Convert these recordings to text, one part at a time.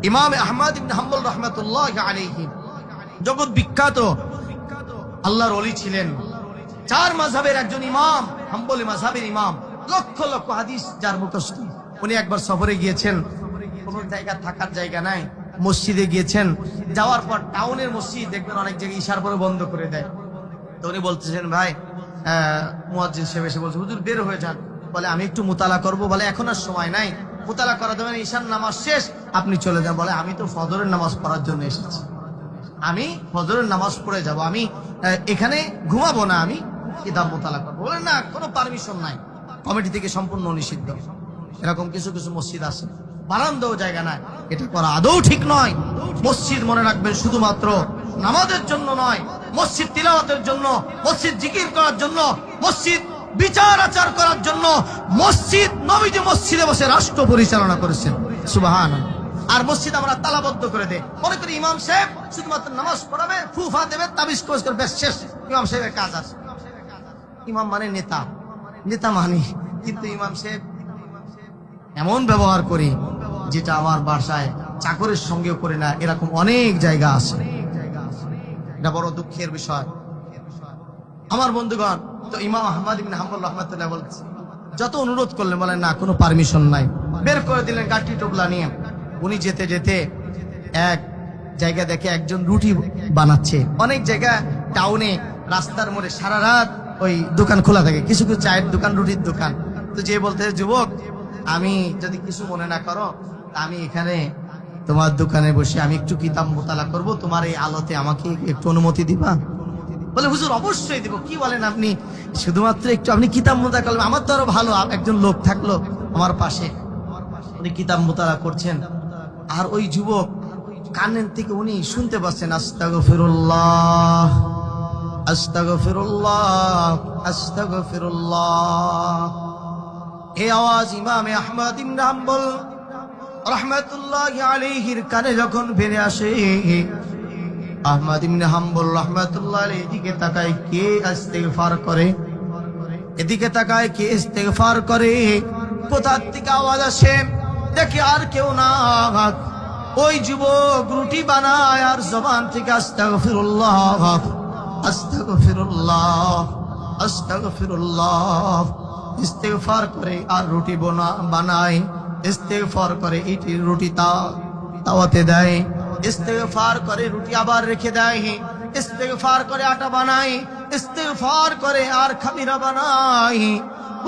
ইমাম আহমদ ইবনে হাম্বল রাহমাতুল্লাহি আলাইহি জগৎ বিখ্যাত আল্লাহর ওলি ছিলেন, চার মাযহাবের একজন ইমাম, হাম্বলি মাযহাবের ইমাম, লক্ষ লক্ষ হাদিস যার মুখস্থ। উনি একবার সফরে গিয়েছেন, কোনো জায়গা থাকার জায়গা নাই, মসজিদে গিয়েছেন। যাওয়ার পর টাউনের মসজিদ দেখবেন অনেক জায়গায় ইশার পরে বন্ধ করে দেয়। তো উনি বলতেছেন, ভাই মুয়াজ্জিন সাহেব এসে বলছে, হুজুর বের হয়ে যান। বলে আমি একটু মুতালা করব। বলে এখন আর সময় নাই, মুতালা করা দেবেন, ঈশার নামাজ শেষ, আপনি চলে যান। বলে আমি তো ফজরের নামাজ পড়ার জন্য এসেছি, আমি ফজরের নামাজ পড়ে যাব, আমি এখানে ঘুমাবো না, আমি কিতাব মুতালা করবো। বলে না, কোনো পারমিশন নাই, কমিটি থেকে সম্পূর্ণ নিষিদ্ধ। এরকম কিছু কিছু মসজিদ আছে, বারান্দাও জায়গা নাই, এটা করা আদৌ ঠিক নয়। মসজিদ মনে রাখবেন শুধুমাত্র নামাজের জন্য নয়, মসজিদ তিলাওয়াতের জন্য, মসজিদ জিকির করার জন্য, মসজিদ বিচার আচার করার জন্য। মসজিদ নবীজি মসজিদে বসে রাষ্ট্র পরিচালনা করেছেন, সুবহানাল্লাহ। আর মসজিদ আমরা তালাবদ্ধ করে দেই, মনে করি ইমাম সাহেব শুধুমাত্র নামাজ পড়াবে, ফুফা দেবে, তাবিজ কোষ করবে, শেষ, ইমাম সাহেবের কাজ আছে। ইমাম মানে নেতা, নেতা মানি, কিন্তু ইমাম সাহেব এমন ব্যবহার করি যেটা আমার বাসায় চাকরের সঙ্গেও করে না, এরকম অনেক জায়গা আছে। এটা বড় দুঃখের বিষয় আমার বন্ধুগণ। তো ইমাম আহমদ ইবনে হাম্বল রাহমাতুল্লাহ বলছে, যত অনুরোধ করলেন, বলেন না, কোনো পারমিশন নাই, বের করে দিলেন গাঠি টোপলা নিয়ে। উনি যেতে যেতে এক জায়গা দেখে একজন রুটি বানাচ্ছে। অনেক জায়গা টাউনে রাস্তার মোড়ে সারা রাত ওই দোকান খোলা থাকে, কিছু কিছু চায়ের দোকান, রুটির দোকান। তো যে বলতে, যুবক আমি যদি কিছু মনে না করো, আমি এখানে তোমার দোকানে বসে আমি একটু কিতাব মুতালা করব, তোমার এই আলোতে আমাকে একটু অনুমতি দিবা? বলে হুজুর অবশ্যই দিব। কি বলেন আপনি, শুধুমাত্র একটু আপনি কিতাব মুতালা করলেন, আমার তো আরো ভালো একজন লোক থাকলো আমার পাশে, উনি কিতাব মুতালা করছেন। আর ওই যুবক কানের থেকে উনি শুনতে পাচ্ছেন, আস্তাগফিরুল্লাহ আস্তাগফিরুল্লাহ আস্তাগফিরুল্লাহ। এই আওয়াজ ইমামে আহমদ ইবনে হাম্বল রাহমাতুল্লাহি আলাইহির কানে যখন ফিরে আসে, আহমদ ইবনে হাম্বল রাহমাতুল্লাহি আলাইহি এদিকে তাকায়, কে ইস্তেগফার করে? এদিকে তাকায়, কে ইস্তেগফার করে? কোথা থেকে আওয়াজ আসে? দেখে আর কেউ না, ওই যুবক রুটি বানায় আর জবান থেকে আস্তাগফিরুল্লাহ আস্তাগফিরুল্লাহ আস্তাগফিরুল্লাহ ইস্তেগফার করে আর রুটি বানায়, ইস্তেগফার করে ইটির রুটি তাওয়াতে দেয়, ইস্তেগফার করে রুটি আবার রেখে দেয়, ইস্তেগফার করে আটা বানায়, ইস্তেগফার করে আর খামিরা বানায়।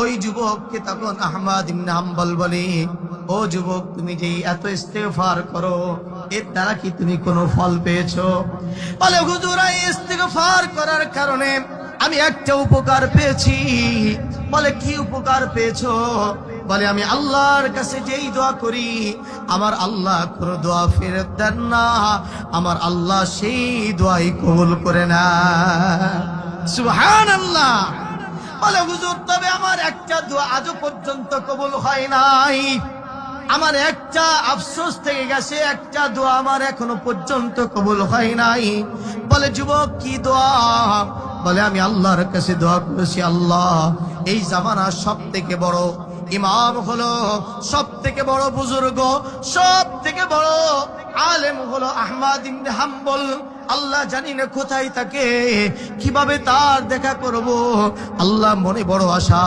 ওই যুবককে তখন আহমদ ইবনে হাম্বল বলে, ও যুবক, তুমি যে এত ইস্তেগফার করো, এর দ্বারা কি তুমি কোনো ফল পেয়েছো? বলে হুজুর, এই ইস্তেগফার করার কারণে আমি একটা উপকার পেয়েছি। বলে কি উপকার পেয়েছো? বলে আমি আল্লাহর কাছে যেই দোয়া করি, আমার আল্লাহ কোনো দোয়া ফেরত দেন না, আমার আল্লাহ সেই দোয়াই কবুল করে না। সুবহানাল্লাহ। বলে হুজুর, তবে আমার একটা দোয়া আজও পর্যন্ত কবুল হয় নাই, আমার একটা আফসোস থেকে গেছে, একটা দোয়া আমার এখনো পর্যন্ত কবুল হয় নাই। বলে যুবক, কি দোয়া? বলে আমি আল্লাহর কাছে দোয়া করেছি, আল্লাহ এই জামানার সব থেকে বড় ইমাম হলো, সব থেকে বড় বুজুর্গ, সব থেকে বড় আলেম হলো আহমদ ইবনে হাম্বল। আল্লাহ জানি না কোথায় থাকে, কিভাবে তার দেখা করব। আল্লাহ মনে বড় আশা,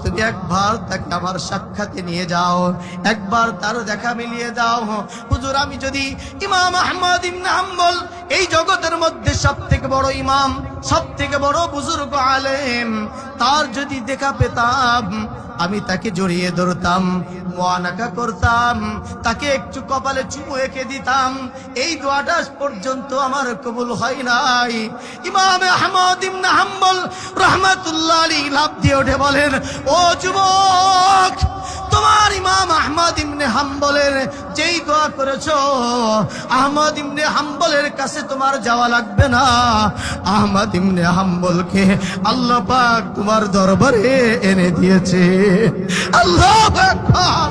তুমি একবার তাকে আমার সাক্ষাতে নিয়ে যাও, একবার তার দেখা মিলিয়ে দাও। হুজুর, আমি যদি ইমাম আহমদ ইবনে হাম্বল, এই জগতের মধ্যে সব থেকে বড় ইমাম, সব থেকে বড় বুজুর্গ আলেম, তার যদি দেখা পেতাম, আমি তাকে জড়িয়ে ধরতাম, মুআনাকা করতাম, তাকে একটু কপালে চুমু এঁকে দিতাম। এই দোয়াটা পর্যন্ত আমার কবুল হয় নাই। ইমাম আহমদ ইবনে হাম্বল রাহমাতুল্লাহি আলাইহি লাফ দিয়ে উঠে বলেন, ও যুবক, তোমার ইমাম আহমদ ইবনে হাম্বলের যেই দোয়া করেছো, আহমদ ইবনে হাম্বলের কাছে তোমার যাওয়া লাগবে না। আহমদ ইবনে হাম্বলকে আল্লাহ পাক তোমার দরবারে এনে দিয়েছে। আল্লাহু আকবার।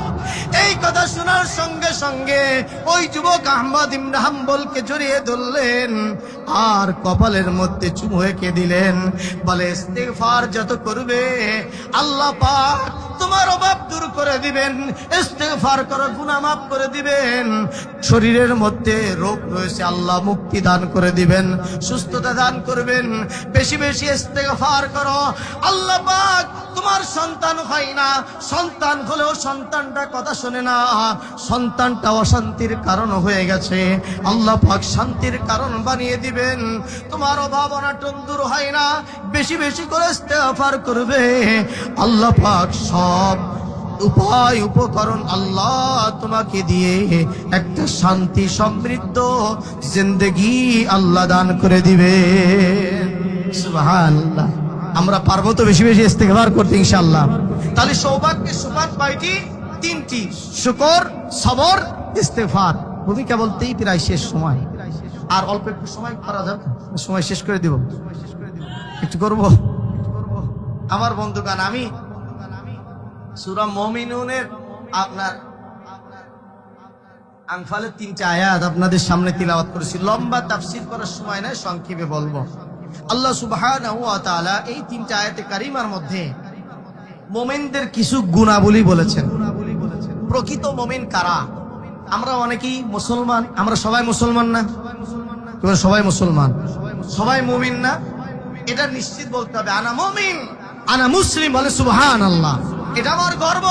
এই কথা শোনার সঙ্গে সঙ্গে ওই যুবক আহমদ ইবনে হাম্বলকে জড়িয়ে ধরলেন আর কপালের মধ্যে চুমু এঁকে দিলেন। বলে ইস্তেগফার যত করবে, আল্লাহ পাক তোমার অভাব দূর করে দিবেন, ইস্তেগফার করো গুনাহ মাফ করে দিবেন। শরীরের মধ্যে রোগ রয়েছে আল্লাহ মুক্তি দান করে দিবেন, সুস্থতা দান করবেন। বেশি বেশি ইস্তেগফার করো। আল্লাহ পাক তোমার সন্তান হয় না, সন্তান হলেও সন্তানটা কথা শোনে না, সন্তানটা অশান্তির কারণ হয়ে গেছে, আল্লাহ পাক শান্তির কারণ বানিয়ে দিবেন। তোমার অভাব অনাটন দূর হয় না, বেশি বেশি করে ইস্তেগফার করবে, আল্লাহ পাক সব উপায় উপকরণ আল্লাহ তোমাকে দিয়ে একটা শান্তি সমৃদ্ধ জিন্দেগি আল্লাহ দান করে দিবে। সুবহানাল্লাহ। আমরা পারবো তো বেশি বেশি ইস্তেগফার করতে ইনশাআল্লাহ। তাহলে সৌভাগ্যের সোপান কয়টি? তিনটি, শুকর, সবর, ইস্তেগফার। ভূমিকা বলতেই প্রায় শেষ সময়, আর অল্প একটু সময় করা যাবে, সময় শেষ করে দিব, একটু করব। আমার বন্ধুগণ, আমি সূরা মুমিনুনের আপনার আনফালের 3টা আয়াত আপনাদের সামনে তিলাওয়াত করেছি। লম্বা তাফসীর করার সময় নয়, সংক্ষেপে বলবো। আল্লাহ সুবহানাহু ওয়া তাআলা এই 3টা আয়াতে কারিমার মধ্যে মুমিনদের কিছু গুণাবলী বলেছেন। প্রকৃত মুমিন কারা? আমরা অনেকেই মুসলমান, আমরা সবাই মুসলমান না? সবাই মুসলমান, সবাই মুমিন না? এটা নিশ্চিত বলতে হবে আনা মুমিন, আনা মুসলিম। বলে সুবহানাল্লাহ। এটা আমার গর্ব,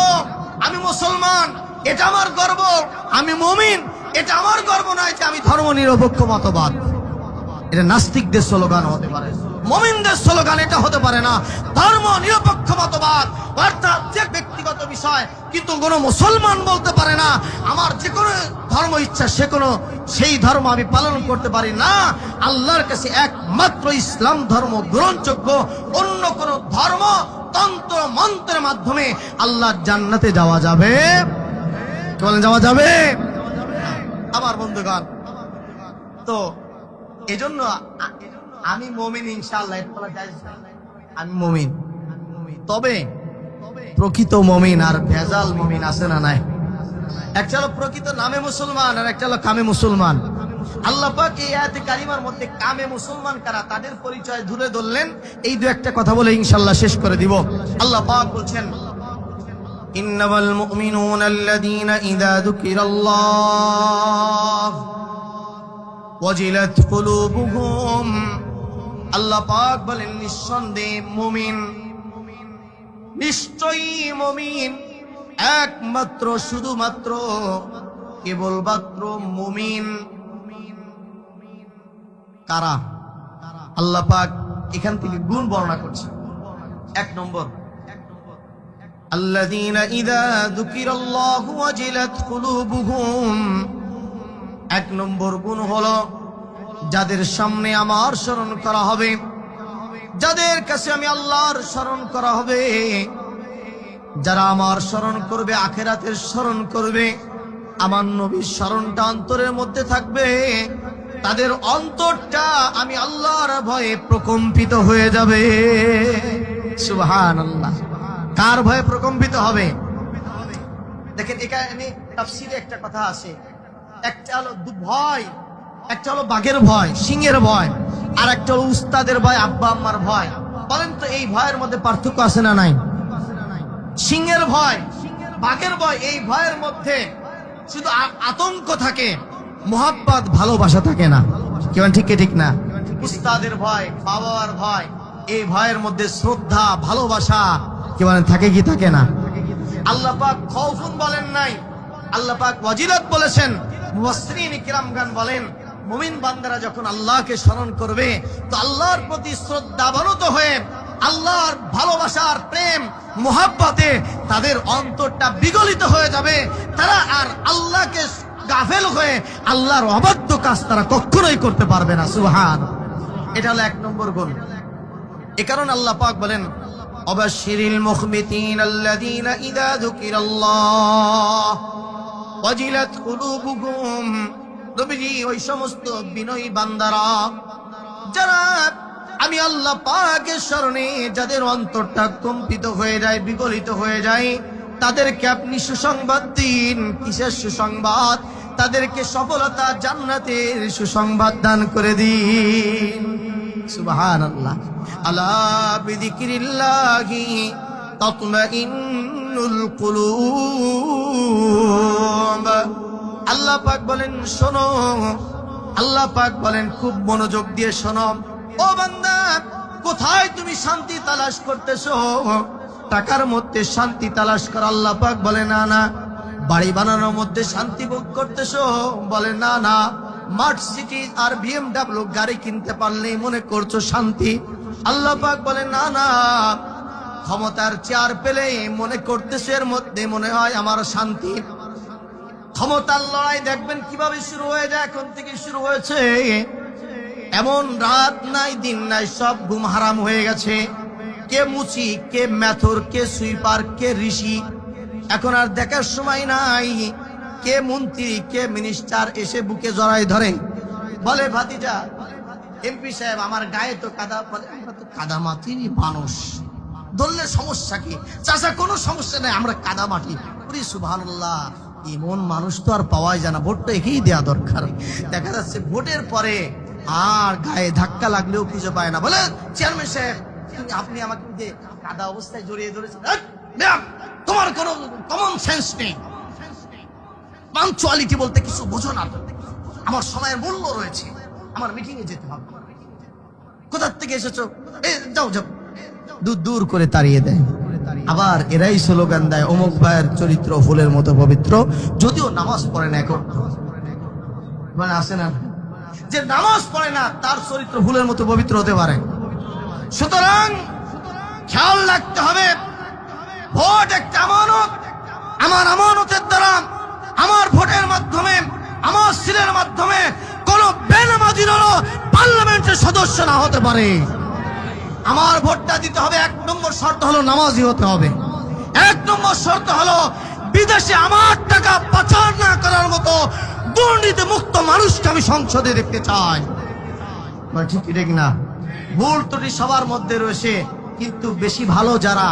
আমি মুসলমান। এটা আমার গর্ব, আমি মুমিন। এটা আমার গর্ব নয় যে আমি ধর্ম নিরপেক্ষ মতবাদ। এটা নাস্তিকদের স্লোগান হতে পারে, মুমিনদের স্লোগান এটা হতে পারে না। ধর্ম নিরপেক্ষ মতবাদ অর্থাৎ যে ব্যক্তিগত বিষয়, কিন্তু কোন মুসলমান বলতে পারে না আমার যে কোনো ধর্ম ইচ্ছা সেই ধর্ম আমি পালন করতে পারি না। আল্লাহর কাছে একমাত্র ইসলাম ধর্ম গ্রহণযোগ্য, অন্য কোন ধর্ম তন্ত্র মন্ত্রের মাধ্যমে আল্লাহর জান্নাতে যাওয়া যাবে? বলেন যাওয়া যাবে? আমার বন্ধুগণ, তো এজন্য আমি মুমিন ইনশাআল্লাহ, আমি মুমিন। তবে প্রকৃত মুমিন আর ভেজাল মুমিন আছে না নাই? একটা হলো প্রকৃত নামে মুসলমান, আর একটা হলো কামে মুসলমান। আল্লাহ পাক এই আয়াতে কারিমার মধ্যে কামে মুসলমান কারা তাদের পরিচয় ধরে ধরলেন। এই দু একটা কথা বলে ইনশাআল্লাহ শেষ করে দিব। আল্লাহ পাক বলছেন, ইন্নামাল মুমিনুনা আল্লাযীনা ইযা যুকিরাল্লাহ ওয়াজিলাত কুলুবুহুম। আল্লাহ পাক বলেন নিঃসন্দেহে মুমিন, নিশ্চয়ই মুমিন, একমাত্র শুধুমাত্র কেবলমাত্র মুমিন কারা? আল্লাহ পাক এখান থেকে গুণ বর্ণনা করছে। 1 নম্বর, আল্লাযীনা ইযা যুকিরাল্লাহু ওয়াজিলাত কুলুবুহুম। 1 নম্বর গুণ হলো যাদের সামনে আমার স্মরণ করা হবে, যাদের কাছে আমি আল্লাহর স্মরণ করা হবে, যারা আমার স্মরণ করবে, আখিরাতের স্মরণ করবে, আমার নবীর স্মরণটা অন্তরের মধ্যে থাকবে, তাদের অন্তরটা আমি আল্লাহর ভয়ে প্রকম্পিত হয়ে যাবে। সুবহানাল্লাহ। কার ভয়ে প্রকম্পিত হবে? দেখেন এখানে তাফসীরে একটা কথা আছে, একটা হলো ভয়, একটা হলো বাঘের ভয়, সিংহের ভয়, আর একটা হলো উস্তাদের ভয়, আব্বা আম্মার ভয়। বলেন তো এই ভয়ের মধ্যে পার্থক্য আছে না নাই? সিংহের ভয়, বাঘের ভয়, এই ভয়ের মধ্যে শুধু আতঙ্ক থাকে, মোহাব্বত ভালোবাসা থাকে না। কেমন ঠিক ঠিক না? উস্তাদের ভয়, বাবার ভয়, এই ভয়ের মধ্যে শ্রদ্ধা ভালোবাসা কেমন থাকে কি থাকে না? আল্লাহ পাক খাউফুন বলেন নাই, আল্লাহ পাক ওয়াজিলাত বলেছেন। মুফাসসিরিন কিরামগণ বলেন মুমিন বান্দারা যখন আল্লাহকে স্মরণ করবে তো আল্লাহর প্রতি শ্রদ্ধাবনত হয়ে আল্লাহর ভালোবাসার প্রেম মুহাব্বতে তাদের অন্তরটা বিগলিত হয়ে যাবে। তারা আর আল্লাহকে গাফেল হয়ে আল্লাহর অবাধ্য কাজ তারা কখনোই করতে পারবে না। সুবহান। এটা হলো 1 নম্বর গুণ। এ কারণে আল্লাহ পাক বলেন, অবাশশিরিল মুখবিতিন আল্লাযীনা ইযা যুকিরাল্লাহ ওয়াজিলাত কুলুবুহুম। নবীজি ওই সমস্ত বিনয়ী বান্দারা যারা আমি আল্লাহ পাকের স্মরণে যাদের অন্তরটা কম্পিত হয়ে যায়, বিগলিত হয়ে যায়, তাদেরকে আপনি সুসংবাদ দিন। কিসের সুসংবাদ? তাদেরকে সফলতা, জান্নাতের সুসংবাদ দান করে দিন। সুবহানাল্লাহ। আলা বিযিকরিল্লাহি তাতমাইন্নুল তাতমাইন্নুল কুলুব। আল্লাহ পাক বলেন শোনো, আল্লাহ পাক বলেন খুব মনোযোগ দিয়ে শোনো, ও বান্দা কোথায় তুমি শান্তি তালাশ করতেছো? টাকার মধ্যে শান্তি তালাশ কর? আল্লাহ পাক বলে না না। বাড়ি বানানোর মধ্যে শান্তি ভোগ করতেছো? বলে না না। মার্সিডিজ আর BMW গাড়ি কিনতে পারলেই মনে করছো শান্তি? আল্লাহ পাক বলে না না। ক্ষমতার চেয়ার পেলেই মনে করতেছো এর মধ্যে মনে হয় আমার শান্তি। ক্ষমতার লড়াই দেখবেন কিভাবে শুরু হয়ে যায়, এখন থেকে শুরু হয়েছে। এমন রাত নাই দিন নাই, সব ঘুম হারাম হয়ে গেছে। কে মুচি, কে মেথর, কে সুইপার, কে ঋষি, এখন আর দেখার সময় নাই। কে মন্ত্রী, কে মিনিস্টার এসে বুকে জড়াই ধরে, বলে ভাতিজা এমপি সাহেব আমার গায়ে তো কাদা। বলে আমরা তো কাদা মাটির মানুষ, ধরলে সমস্যা কি? চাচা কোনো সমস্যা নাই, আমরা কাদা মাটি। সুবহানাল্লাহ, এমন মানুষ তো আর পাওয়াই যায় না। ভোটটা একেই দেওয়া দরকার। দেখা যাচ্ছে ভোটের পরে আর গায়ে ধাক্কা লাগলেও খুঁজে পায় না। বলে চেয়ারম্যান সাহেব আপনি আমাকে যে কাদা অবস্থায় জড়িয়ে ধরেছেন, তোমার কোনো কমন সেন্স নেই, পাঞ্চুয়ালিটি বলতে কিছু বোঝো না তো। আমার সময়ের মূল্য রয়েছে, আমার মিটিং এ যেতে হবে। কোথা থেকে এসেছো? যাও যাও, দূর দূর করে তাড়িয়ে দেয়। আবার এরাই স্লোগান দেয় অমুক ভাইয়ের চরিত্র ফুলের মতো পবিত্র, যদিও নামাজ পড়ে না। এখন মানে আসে না যে নামাজ পড়ে না তার চরিত্র ফুলের মতো পবিত্র হতে পারে। সুতরাং খেয়াল রাখতে হবে, ভোট একটা আমানত। আমার আমানতের দ্বারা, আমার ভোটের মাধ্যমে, আমার সিলের মাধ্যমে কোন বেনামাজিরও পার্লামেন্টের সদস্য না হতে পারে। আমার ভোটটা দিতে হবে, 1 নম্বর শর্ত হলো নামাজি হতে হবে। 1 নম্বর শর্ত হলো বিদেশে আমার টাকা পাচার না করার মতো দুর্নীতি মুক্ত মানুষকে আমি সংসদে দেখতে চাই। ঠিক ঠিক না? ভুল ত্রুটি সবার মধ্যে রয়েছে, কিন্তু বেশি ভালো যারা,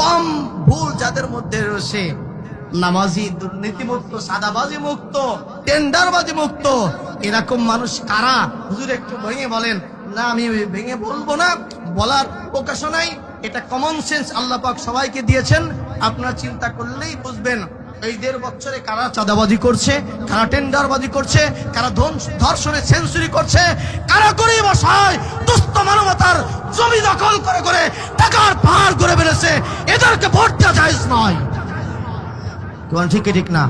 কম ভুল যাদের মধ্যে রয়েছে, নামাজি, দুর্নীতি মুক্ত, সাদাবাজি মুক্ত, টেন্ডারবাজি মুক্ত, এরকম মানুষ কারা? হুজুর একটু ভেঙে বলেন। না আমি ভেঙে বলবো না, বলার অবকাশ নাই। এটা কমন সেন্স আল্লাহ পাক সবাইকে দিয়েছেন। আপনারা চিন্তা করলেই বুঝবেন এই 1.5 বছরে কারা চাঁদাবাজি করছে, কারা টেন্ডারবাজি করছে, কারা ধর্ষণে সেঞ্চুরি করছে, কারা করে বসায় দুস্থ মানবতার জমি দখল করে করে টাকার পাহাড় করে বেড়েছে। এদেরকে ভোট দেওয়া জায়েজ নয়। ঠিক ঠিক না?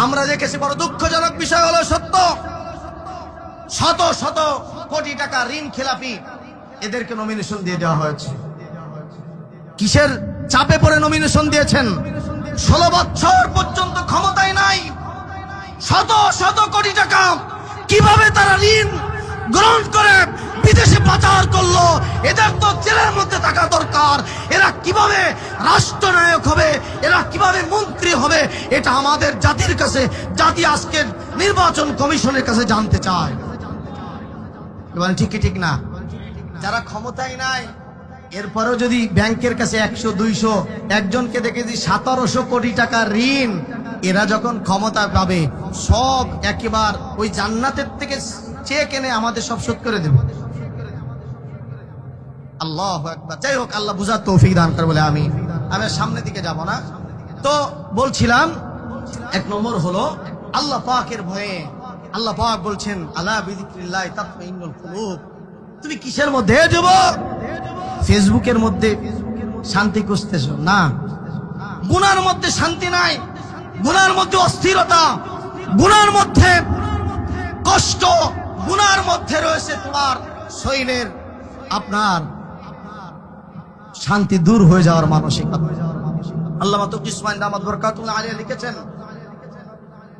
আমরা দেখেছি, বড় দুঃখজনক বিষয় হলো সত্য, শত শত কোটি টাকা ঋণ খেলাপি এদেরকে নমিনেশন দিয়ে দেওয়া হয়েছে। কিসের চাপে পড়ে নমিনেশন দিয়েছেন? 16 বছর পর্যন্ত ক্ষমতায় নাই, শত শত কোটি টাকা কিভাবে তারা ঋণ গ্রহণ করে বিদেশে পাচার করলো? এদের তো জেলের মধ্যে থাকা দরকার। এরা কিভাবে রাষ্ট্রনায়ক হবে, এরা কিভাবে মন্ত্রী হবে, এটা আমাদের জাতির কাছে, জাতি আজকে নির্বাচন কমিশনের কাছে জানতে চায়। ঠিক ঠিক না? যারা ক্ষমতায় নাই, এরপরেও যদি ব্যাংকের কাছে 100-200, একজনকে দেখেছি 1700 কোটি টাকা ঋণ, এরা যখন ক্ষমতা পাবে সব একেবারে ওই জান্নাতের থেকে চেয়ে কেনে আমাদের সব শোধ করে দেবে। আল্লাহু আকবার। যাই হোক, আল্লাহ বুঝার তৌফিক দান করে বলে আমি সামনের দিকে যাব না। তো বলছিলাম 1 নম্বর হলো আল্লাহ পাকের ভয়ে। আল্লাহ পাক বলছেন আলা বিযিকরিল্লাহি তাতমাইন্নুল কুলুব। তুমি কিসের মধ্যে যুবক? ফেসবুকের মধ্যে শান্তি খুঁজতেছো না? গুনার মধ্যে শান্তি নাই, গুনার মধ্যে অস্থিরতা, গুনার মধ্যে কষ্ট, গুনার মধ্যে রয়েছে তোমার শরীরের আপনার শান্তি দূর হয়ে যাওয়ার মানসিকতা। আল্লামা তকি উসমান দামাত বরকাতুল্লাহ আলাইহি লিখেছেন,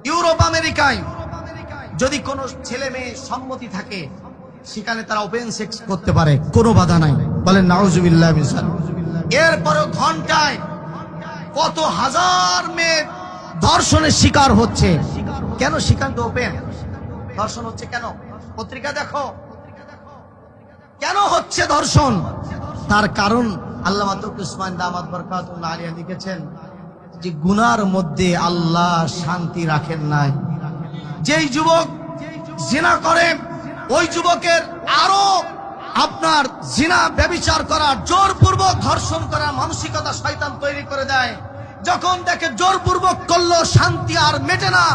ইউরোপ আমেরিকায় যদি কোনো ছেলে মেয়ে সম্মতি থাকে, সেখানে তারা ওপেন সেক্স করতে পারে, কোনো বাধা নাই। বলেন নাউজুবিল্লাহ মিন যালিক। এরপরও ঘন্টায় কত হাজার মেয়ে ধর্ষণের শিকার হচ্ছে। কেন? সেখান তো ওপেন। ধর্ষণ হচ্ছে কেন? পত্রিকা দেখো, কেন হচ্ছে ধর্ষণ? তার কারণ আল্লামা তকি উসমান দামাত বরকাতুল্লাহ আলাইহি লিখেছেন যে গুনার মধ্যে আল্লাহ শান্তি রাখেন নাই। যেই যুবক জিনা করে, ওই যুবকের আরো আপনার জিনা ব্যভিচার করার, জোরপূর্বক ধর্ষণ করার মানসিকতা শয়তান তৈরি করে দেয়। যখন দেখে জোরপূর্বক করলো শান্তি আর মেটে না,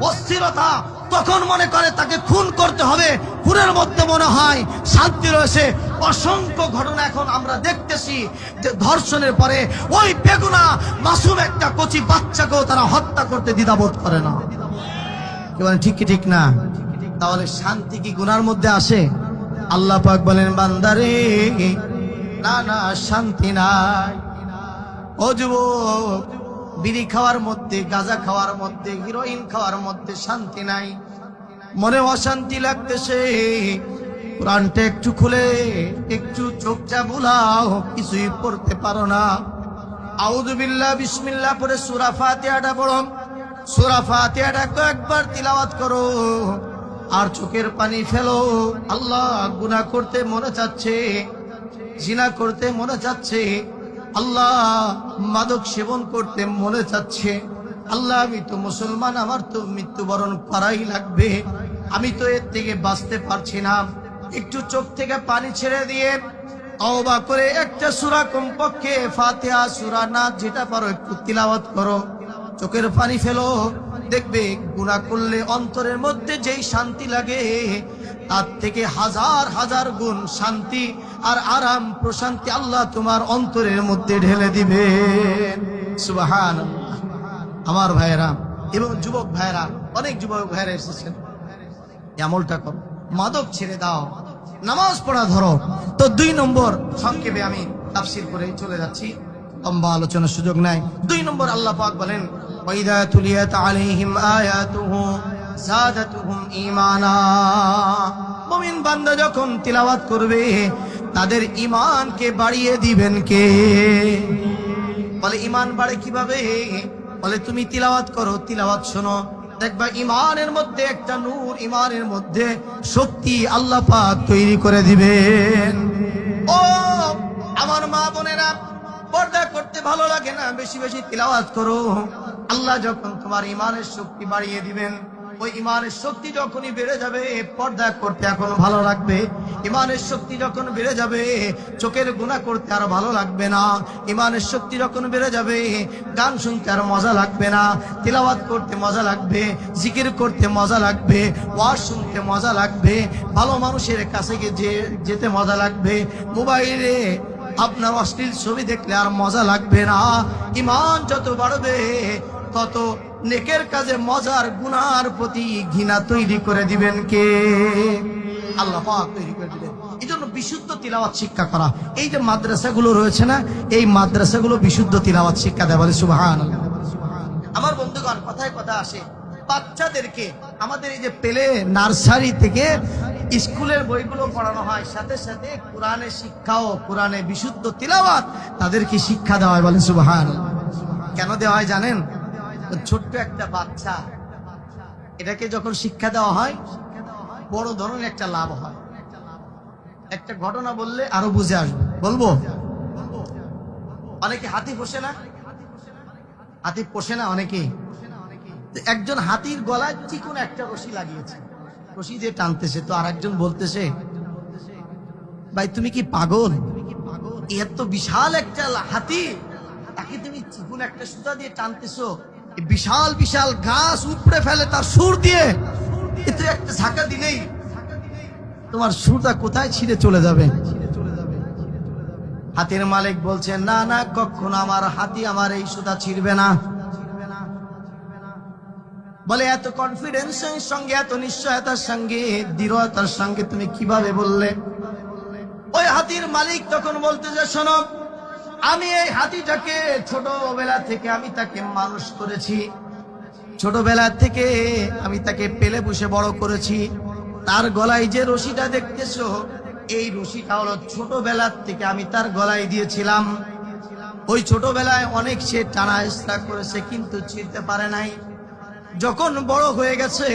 অস্থিরতা, তখন মনে করে তাকে খুন করতে হবে। খুনের মধ্যে মনে হয় শান্তি রয়েছে। অসংখ্য ঘটনা এখন আমরা দেখতেছি যে ধর্ষণের পরে ওই বেগুনা মাসুম একটা কচি বাচ্চাকেও তারা হত্যা করতে দ্বিধাবোধ করে না। কি বলেন, ঠিক কি ঠিক না? তাহলে শান্তি কি গুনার মধ্যে আসে? আল্লাহ পাক বলেন, বান্দারে না না, শান্তি নাই। ও যুবক, বিড়ি খাওয়ার মধ্যে, গাঁজা খাওয়ার মধ্যে, হিরোইন খাওয়ার মধ্যে শান্তি নাই, মনে অশান্তি লাগতেছে। কোরআনটা একটু খুলে একটু চোখটা বুলাও, কিছুই পড়তে পারো না। আউযু বিল্লাহ বিসমিল্লাহ পড়ে সূরা ফাতিহাটা পড়ো। সূরা ফাতিহাটা কয়েকবার তিলাওয়াত করো আর চোখের পানি ফেলো। আল্লাহ, গুনাহ করতে মনে চাচ্ছে, জিনা করতে মনে চাচ্ছে, আল্লাহ মাদক সেবন করতে মনে চাচ্ছে, আল্লাহ আমি তো মুসলমান, আমার তো মৃত্যুবরণ করাই লাগবে, আমি তো এর থেকে বাঁচতে পারছি না। একটু চোখ থেকে পানি ছেড়ে দিয়ে তওবা করে একটা সূরা, কমপক্ষে ফাতিহা, সূরা নাস যেটা পারো একটু তিলাওয়াত করো, চোখের পানি ফেলো। দেখবে গুনাহ করলে অন্তরের মধ্যে যেই শান্তি লাগে তার থেকে হাজার হাজার গুণ শান্তি আর আরাম, প্রশান্তি আল্লাহ তোমার অন্তরের মধ্যে ঢেলে দিবেন। সুবহানাল্লাহ। আমার ভাইয়েরা এবং যুবক ভাইয়েরা, অনেক যুবক ভাইয়েরা এসেছেন, আমলটা করো, মাদক ছেড়ে দাও, নামাজ পড়া ধরো। তো 2 নম্বর, সংক্ষেপে আমি তাফসীর করে চলে যাচ্ছি, লম্বা আলোচনার সুযোগ নাই। 2 নম্বর আল্লাহ পাক বলেন, ওয়াইদা তুলিয়াত আলাইহিম আয়াতুহু যাদাতুহুম ঈমানা। মুমিন বান্দা যখন তিলাওয়াত করবে তাদের ঈমানকে বাড়িয়ে দিবেন কে? বলে ঈমান বাড়ে কিভাবে? বলে তুমি তিলাওয়াত করো, তিলাওয়াত শোনো, দেখবা ঈমানের মধ্যে একটা নূর, ঈমানের মধ্যে শক্তি আল্লাহ পাক তৈরি করে দিবেন। ও আমার মা বোনেরা, পর্দা করতে ভালো লাগে না, বেশি বেশি তিলাওয়াত করো। আল্লাহ যখন তোমার ঈমানের শক্তি বাড়িয়ে দিবেন, ওই ঈমানের শক্তি যখনই বেড়ে যাবে, পর্দা করতে এখন ভালো লাগবে। ঈমানের শক্তি যখন বেড়ে যাবে, চোখের গুনাহ করতে আর ভালো লাগবে না। ঈমানের শক্তি যখন বেড়ে যাবে, গান শুনতে আর মজা লাগবে না, তিলাওয়াত করতে মজা লাগবে, জিকির করতে মজা লাগবে, ওয়াজ শুনতে মজা লাগবে, ভালো মানুষের কাছে যেতে মজা লাগবে। মোবাইলে আপনার অশ্লীল ছবি দেখলে আর মজা লাগবে না। ঈমান যত বাড়বে তত নেকের কাজে মজার, গুনার প্রতি ঘৃণা তৈরি করে দিবেন কে? আল্লাহ পাক তৈরি করে দিবেন। এই জন্য বিশুদ্ধ তিলাওয়াত শিক্ষা করা, এই যে মাদ্রাসাগুলো রয়েছে না, এই মাদ্রাসাগুলো বিশুদ্ধ তিলাওয়াত শিক্ষা দেয়। বলে সুবহানাল্লাহ। আমার বন্ধুগণ, কথায় কথা আসে, বাচ্চাদেরকে আমাদের এই যে পেলে নার্সারি থেকে স্কুলের বইগুলো পড়ানো হয়, সাথে সাথে কোরআনের শিক্ষাও, কোরআনে বিশুদ্ধ তিলাওয়াত তাদেরকে শিক্ষা দেওয়া হয়। বলে সুবহানাল্লাহ। কেন দেওয়া হয় জানেন? ছোট্ট একটা বাচ্চা, এটাকে যখন শিক্ষা দেওয়া হয় বড় ধরনের একটা লাভ হয়। একটা ঘটনা বললে আরো বুঝে আসবে। বলবো? অনেকে হাতি পোষে না, হাতি পোষে না অনেকে। একজন হাতির গলায় চিকন একটা রশি লাগিয়েছে, রশি দিয়ে টানতেছে, তো আর একজন বলতেছে, ভাই তুমি কি পাগল? এত বিশাল একটা হাতি, তাকে তুমি চিকন একটা সুতা দিয়ে টানতেছো? বিশাল বিশাল গাছ উপড়ে ফেলে তার সুর দিয়ে, এতে একটা ঝাঁকা দিলেই তোমার সুরটা কোথায় ছিঁড়ে চলে যাবে। হাতির মালিক বলছেন, না না, কখনো আমার হাতি আমার এই সুতা ছিঁড়বে না। বলে এত কনফিডেন্সের সঙ্গে, এত নিশ্চয়তার সঙ্গে, দৃঢ়তার সঙ্গে তুমি কিভাবে বললে? ওই হাতির মালিক তখন বলতে যে, শোনো, আমি এই হাতিটাকে ছোটবেলা থেকে আমি তাকে মানুষ করেছি, ছোটবেলা থেকে আমি তাকে পেলে বসে বড় করেছি। তার গলায় যে রশিটা দেখতেছো, এই রশিটা হলো ছোটবেলার থেকে আমি তার গলায় দিয়েছিলাম। ওই ছোটবেলায় অনেক সে টানা চেষ্টা করেছে, কিন্তু ছিঁড়তে পারে নাই। যখন বড় হয়ে গেছে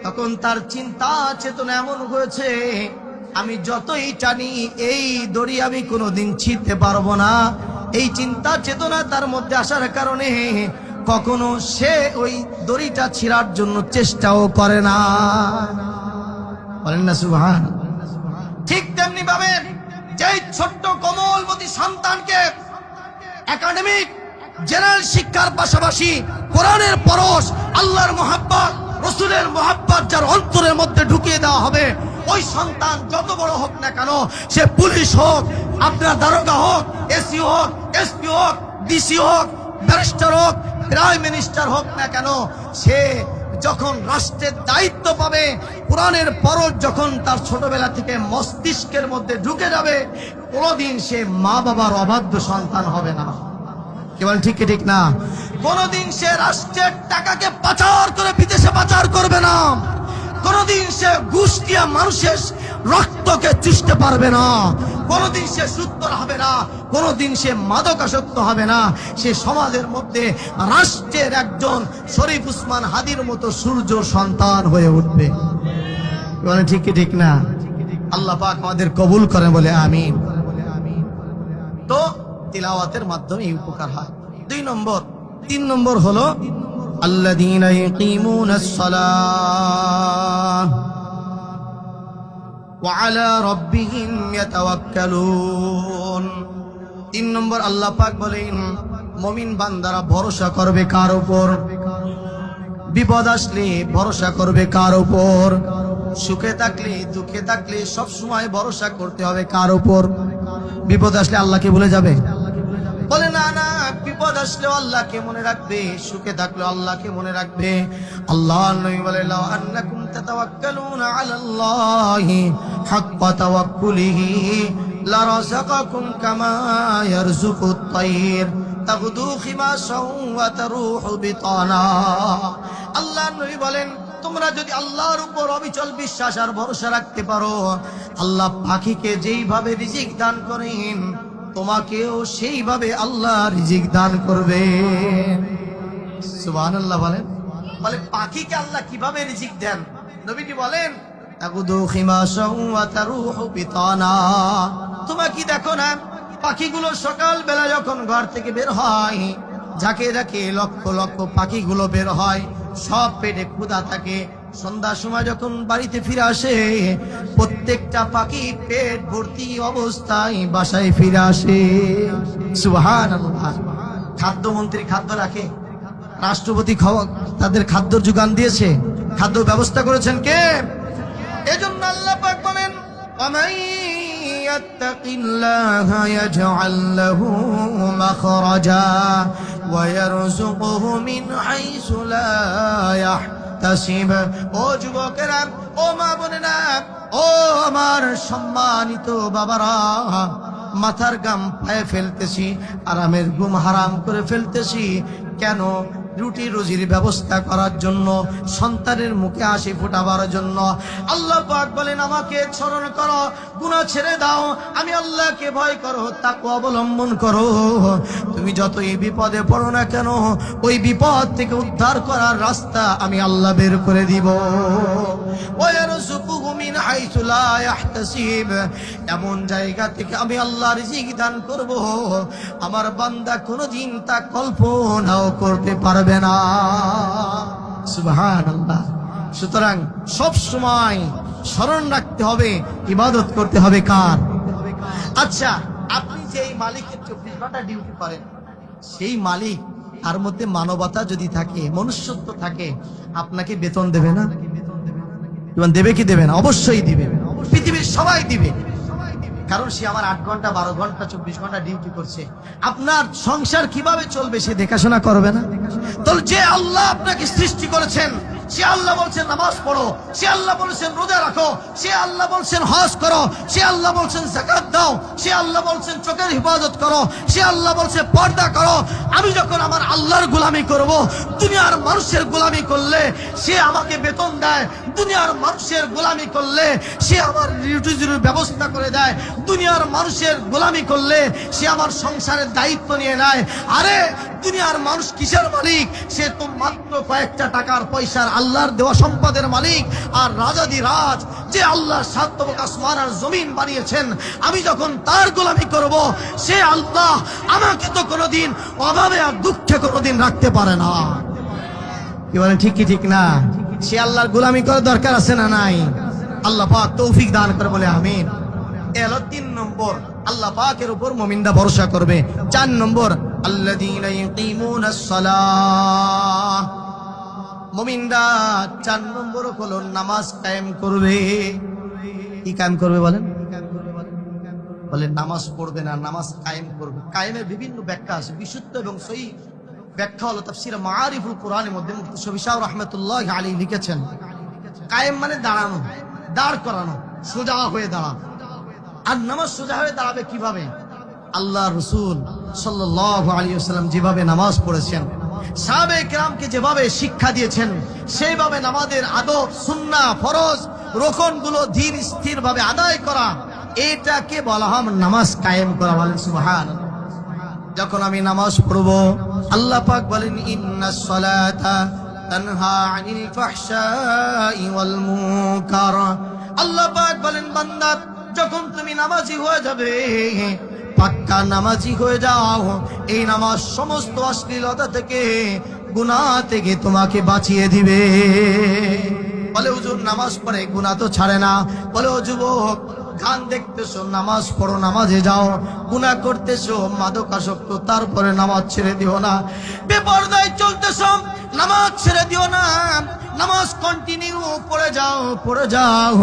তখন তার চিন্তা চেতনা এমন হয়েছে, আমি যতই টানি এই দড়ি আমি কোনোদিন ছিঁড়তে পারবো না। এই চিন্তা চেতনা তার মধ্যে আসার কারণে কখনো সে ওই দড়িটা ছিঁড়ার জন্য চেষ্টাও করে না। বলেন না সুবহানাল্লাহ। ঠিক তেমনি ভাবে যে ছোট্ট কোমলমতি সন্তানকে একাডেমিক জেনারেল শিক্ষার পাশাপাশি কোরআনের পরশ, আল্লাহর মুহাব্বত, রাসূলের মুহাব্বত যার অন্তরের মধ্যে ঢুকিয়ে দেওয়া হবে, ওই সন্তান যত বড় হোক না কেন, সে পুলিশ হোক, আপনার দারোগা হোক, এসি হোক, এসপি হোক, ডিসি হোক, ব্যারিস্টার হোক, প্রাইম মিনিস্টার হোক না কেন, সে যখন রাষ্ট্রের দায়িত্ব পাবে, কোরআনের পরশ যখন তার ছোটবেলা থেকে মস্তিষ্কের মধ্যে ঢুকে যাবে, কোনোদিন সে মা বাবার অবাধ্য সন্তান হবে না। কি বলেন ঠিক কি ঠিক না? কোনোদিন সে রাষ্ট্রের টাকাকে পাচার করে বিদেশে পাচার করবে না। কোনোদিন সে ঘুষ দিয়া মানুষের রক্তকে চুষতে পারবে না। কোনোদিন সে সুত্তর হবে না। কোনোদিন সে মাদকাসক্ত হবে না। সে সমাজের মধ্যে রাষ্ট্রের একজন শরীফ উসমান হাদির মতো সূর্য সন্তান হয়ে উঠবে। বলে ঠিক কি ঠিক না? আল্লাহ পাক আমাদের কবুল করেন বলে আমিন। তো তিলাওয়াতের মাধ্যমে এই উপকার হয়। 2 নম্বর। 3 নম্বর হলো আল্লাযীনা ইয়াকিমুনাস সালাহ ওয়া আলা রাব্বিহিম ইয়াতাওয়াক্কালুন। 3 নম্বর আল্লাহ পাক বলেন, মুমিন বান্দারা ভরসা করবে কার উপর? বিপদ আসলে ভরসা করবে কার উপর? সুখে থাকলে দুঃখে থাকলে সব সময় ভরসা করতে হবে কার উপর? বিপদ আসলে আল্লাহকে ভুলে যাবে? বলে না না, বিপদ আসলে আল্লাহকে মনে রাখবে, সুখে থাকলে আল্লাহকে মনে রাখবে। আল্লাহর নবী বলে, লাউ আন্নাকুম তাতাওয়াক্কালুনা আলাল্লাহি হাক্কা তাওয়াক্কুলিহি লারাযাকাকুম কামা ইয়ারযুকুত তায়র তাগদু খিমাসাও ওয়া তারুহু বিতানা। আল্লাহর নবী বলেন, তোমরা যদি আল্লাহর উপর অবিচল বিশ্বাস আর ভরসা রাখতে পারো, আল্লাহ পাখিকে যেইভাবে রিজিক দান করেন, তোমাকেও সেইভাবে আল্লাহ রিজিক দান করবে। সুবহানাল্লাহ বলেন। বলে পাখিকে আল্লাহ কিভাবে রিজিক দেন? নবীজি বলেন, তাগুদু খিমাসাও ওয়া তারুহু বিতানা। তোমরা কি দেখো না, পাখিগুলো সকাল বেলা যখন ঘর থেকে বের হয়, ঝাঁকে ঝাঁকে লক্ষ লক্ষ পাখিগুলো বের হয়, সব পেটে ক্ষুধা থাকে। সন্ধ্যার সময় যখন বাড়িতে ফিরে আসে, প্রত্যেকটা পাখি পেট ভর্তি অবস্থায় বাসায় ফিরে আসে। সুবহানাল্লাহ। খাদ্যমন্ত্রী খাদ্য রাখে, রাষ্ট্রপতি তাদের খাদ্য যোগান দিয়েছে, খাদ্য ব্যবস্থা করেছেন কে? এজন্য আল্লাহ পাক বলেন, ওয়ামান ইয়াত্তাকিল্লাহা ইয়াজআল লাহু মাখরাজা ওয়া ইয়ারযুকুহু মিন হাইসু লা ইয়াহতাসিব। ও যুবকেরা, ও মা বোনেরা, ও আমার সম্মানিত বাবারা, মাথার গাম পায়ে ফেলতেছি, আরামের ঘুম হারাম করে ফেলতেছি কেন? রুটি রুজির ব্যবস্থা করার জন্য, সন্তানের মুখে হাসি ফোটাবার জন্য। আল্লাহ পাক বলেন, আমাকে স্মরণ করো, গুনাহ ছেড়ে দাও, আমি আল্লাহকে ভয় করো, তাকওয়া অবলম্বন করো। তুমি যতই বিপদে পড়ো না কেন, ওই বিপদ থেকে উদ্ধার করার রাস্তা আমি আল্লাহ বের করে দিব। ওয়ারযুকুহু মিন হাইসু লা ইয়াহতাসিব। এমন জায়গা থেকে আমি আল্লাহ রিজিক দান করব, আমার বান্দা কোনোদিন তা কল্পনাও করতে পারবে না। সুবহানাল্লাহ। সুতরাং সব সময় স্মরণ রাখতে হবে, ইবাদত করতে হবে কার? আচ্ছা, আপনি যে এই মালিকের 24 ঘন্টা ডিউটি করেন, সেই মালিক, তার মধ্যে মানবতা যদি থাকে, মনুষ্যত্ব থাকে, আপনাকে বেতন দেবে না? দেবে কি দেবে না? অবশ্যই দিবে। পৃথিবীর সবাই দিবে, কারণ সে আমার 8 ঘন্টা 12 ঘন্টা 24 ঘন্টা ডিউটি করছে। আপনার সংসার কিভাবে চলবে সে দেখাশোনা করবে না? তো যে আল্লাহ আপনাকে সৃষ্টি করেছেন, সে আল্লাহ বলছেন নামাজ পড়ো, সে আল্লাহ বলছেন রোজা রাখো, সে আল্লাহ বলছেন হজ করো, সে আল্লাহ বলছেন যাকাত দাও, সে আল্লাহ বলছেন চোখের হিফাজত করো, সে আল্লাহ বলছে পর্দা করো। আমি যখন আমার আল্লাহর গোলামি করব, দুনিয়ার মানুষের গোলামি করলে সে আমাকে বেতন দেয়, দুনিয়ার মানুষের গোলামি করলে সে আমার রুটির ব্যবস্থা করে দেয়, দুনিয়ার মানুষের গোলামি করলে সে আমার সংসারের দায়িত্ব নিয়ে নেয়। আরে দুনিয়ার মানুষ কিসের মালিক? সে তো মাত্র কয়েকটা টাকার পয়সার আল্লাহর দেওয়া সম্পদের মালিক। আর রাজাদিরাজ যে আল্লাহ 7 আসমান আর জমিন বানিয়েছেন, আমি যখন তার গোলামি করব, সে আল্লাহ আমাকে তো কোনোদিন অভাবে আর দুঃখে কোনোদিন রাখতে পারে না। কি বলেন ঠিক কি ঠিক না? সে আল্লাহর গোলামি করার দরকার আছে না নাই? আল্লাহ পাক তৌফিক দান করে বলে আমিন। এলো 3 নম্বর। আল্লাহ পাকের উপর মুমিনরা ভরসা করবে। 4 নম্বর, আল্লাযীনা ইয়াকিমুনাস সালাহ। মুমিনরা 4 নম্বর হলো নামাজ কায়েম করবে। কি কায়েম করবে বলেন? বলেন নামাজ পড়বে না, নামাজ কায়েম করবে। কায়েমের বিভিন্ন ব্যাখ্যা আছে, বিশুদ্ধ এবং সহিহ ব্যাখ্যা হলো তাফসীরে মাআরিফুল কোরআনের মধ্যে মুফতি শফি সাহেব রাহমাতুল্লাহি আলাইহি লিখেছেন, কায়েম মানে দাঁড়ানো, দাঁড় করানো, সোজা হয়ে দাঁড়ানো। আর নামাজ সোজা হয়ে দাঁড়াবে কিভাবে? আল্লাহ রাসূল সাল্লাল্লাহু আলাইহি ওয়াসাল্লাম যেভাবে নামাজ পড়েছেন, সাহাবায়ে কেরামকে যেভাবে শিক্ষা দিয়েছেন, সেইভাবে নামাজের আদব, সুন্নাহ, ফরজ, রুকনগুলো ধীর স্থিরভাবে আদায় করা, এটাকে বলা হয় নামাজ কায়েম করা। বলেন সুবহানাল্লাহ। যখন আমি নামাজ পড়বো, আল্লাহ পাক বলেন ইন্নাস সালাতা তানহা আনিল ফাহশাই ওয়াল মুনকার। আল্লাহ পাক বলেন বান্দা, যখন তুমি নামাজি হয়ে যাবে, পাক্কা নামাজি হয়ে যাও, এই নামাজ সমস্ত অশ্লীলতা থেকে, গুনাহ থেকে তোমাকে বাঁচিয়ে দিবে। বলে হুজুর নামাজ পড়ে গুনাহ তো ছাড়ে না। বলে ও যুবক, গান দেখতেছো, নামাজ পড়ো, নামাজে যাও। গুনাহ করতেছো, মাদকাসক্ত, তারপরে নামাজ ছেড়ে দিও না। বেপরদায় চলতেছো, নামাজ ছেড়ে দিও না। নামাজ কন্টিনিউ পড়ে যাও, পড়ে যাও।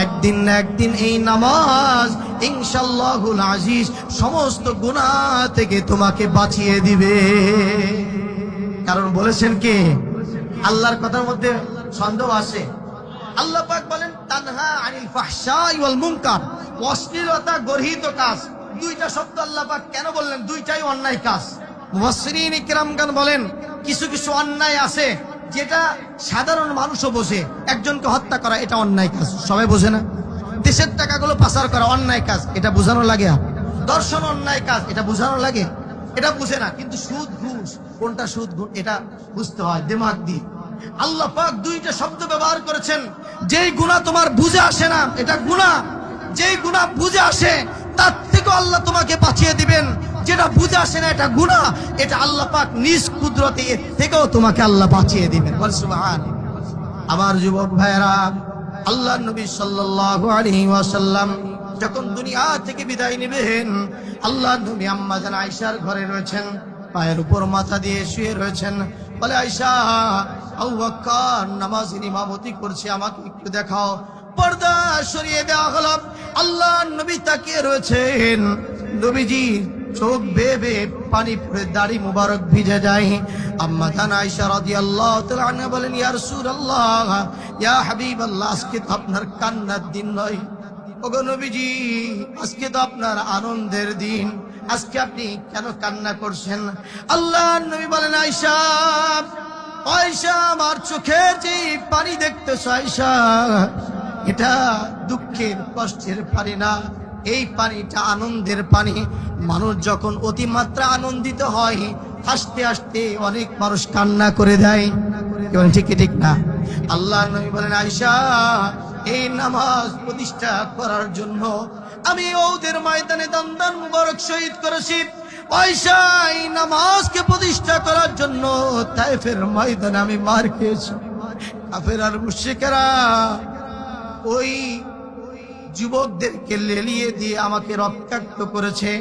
একদিন না একদিন এই নামাজ ইনশাআল্লাহুল আজিজ সমস্ত গুনাহ থেকে তোমাকে বাঁচিয়ে দিবে। কারণ বলেছেন কে? আল্লাহর কথার মধ্যে সন্দেহ আছে? আল্লাহ পাক বলেন তানহা আনিল ফাহশাই ওয়াল মুনকার, অশ্লীলতা, গর্হিত কাজ। 2টা শব্দ আল্লাহ পাক কেন বললেন? 2টাই অন্যায় কাজ। মুফাসসিরিন ইকরামগণ বলেন কিছু কিছু অন্যায় আছে যেটা সাধারণ মানুষও বোঝে। একজনকে হত্যা করা এটা অন্যায় কাজ, সবাই বোঝে না? দেশের টাকাগুলো পাচার করা অন্যায় কাজ, এটা বোঝানো লাগে? দর্শন অন্যায় কাজ, এটা বোঝানো লাগে? এটা বুঝে না। কিন্তু সুদ, ঘুষ, কোনটা সুদ, ঘুষ, এটা বুঝতে হয় দিমাগ দিয়ে। আল্লাহ পাক 2টা শব্দ ব্যবহার করেছেন। যেই গুনাহ তোমার বুঝে আসে না এটা গুনাহ, যেই গুনাহ বুঝে আসে তার থেকে আল্লাহ তোমাকে বাঁচিয়ে দিবেন। যেটা বুঝে আসে না এটা গুনাহ, এটা আল্লাহ পাক নিজ কুদরতে এর থেকেও তোমাকে আল্লাহ বাঁচিয়ে দিবেন। বল সুবহানাল্লাহ। আমার যুবক ভাইরা, আল্লাহর নবী সাল্লাল্লাহু আলাইহি ওয়াসাল্লাম যখন দুনিয়া থেকে বিদায় নেবেন, আল্লাহর নবী আম্মা জান আয়েশার ঘরে রয়েছেন, পায়ের উপর মাথা দিয়ে শুয়ে রয়েছেন। বলে আয়েশা, আবু বকর নামাজের ইমামতি করছে, আমাকে একটু দেখাও। পর্দা সরিয়ে দেওয়া হলো। আল্লাহর নবী তাকিয়ে রয়েছেন। নবীজি চোখ বেয়ে বেয়ে পানি পড়ে দাড়ি মুবারক ভিজে যায়। আম্মা জান আয়েশা রাদিয়াল্লাহু তাআলা আনহা বলেন, ইয়া রাসূলুল্লাহ, ইয়া হাবিবাল্লাহ, আজকে তো আপনার কান্নার দিন নয়। ওগো নবীজি, আজকে তো আপনার আনন্দের দিন, আজকে আপনি কেন কান্না করছেন? আল্লাহর নবী বলেন, আয়েশা, আয়েশা, আমার চোখের যে পানি দেখতেছো আয়েশা, এটা দুঃখের কষ্টের পানি না, এই পানিটা আনন্দের পানি। মানুষ যখন অতিমাত্রা আনন্দিত হয়, হাসতে হাসতে অনেক মানুষ কান্না করে দেয়। ঠিক ঠিক না? আল্লাহর নবী বলেন, আয়েশা, এই নামাজ প্রতিষ্ঠা করার জন্য আমি ওদের ময়দানে দন্দন মুবারক শহীদ করেছি। আয়েশা, এই নামাজকে প্রতিষ্ঠা করার জন্য তায়েফের ময়দানে আমি মার খেয়েছি। কাফের আর মুশরিকেরা ওই যুবকদেরকে লেলিয়ে দিয়ে আমাকে রক্তাক্ত করেছে।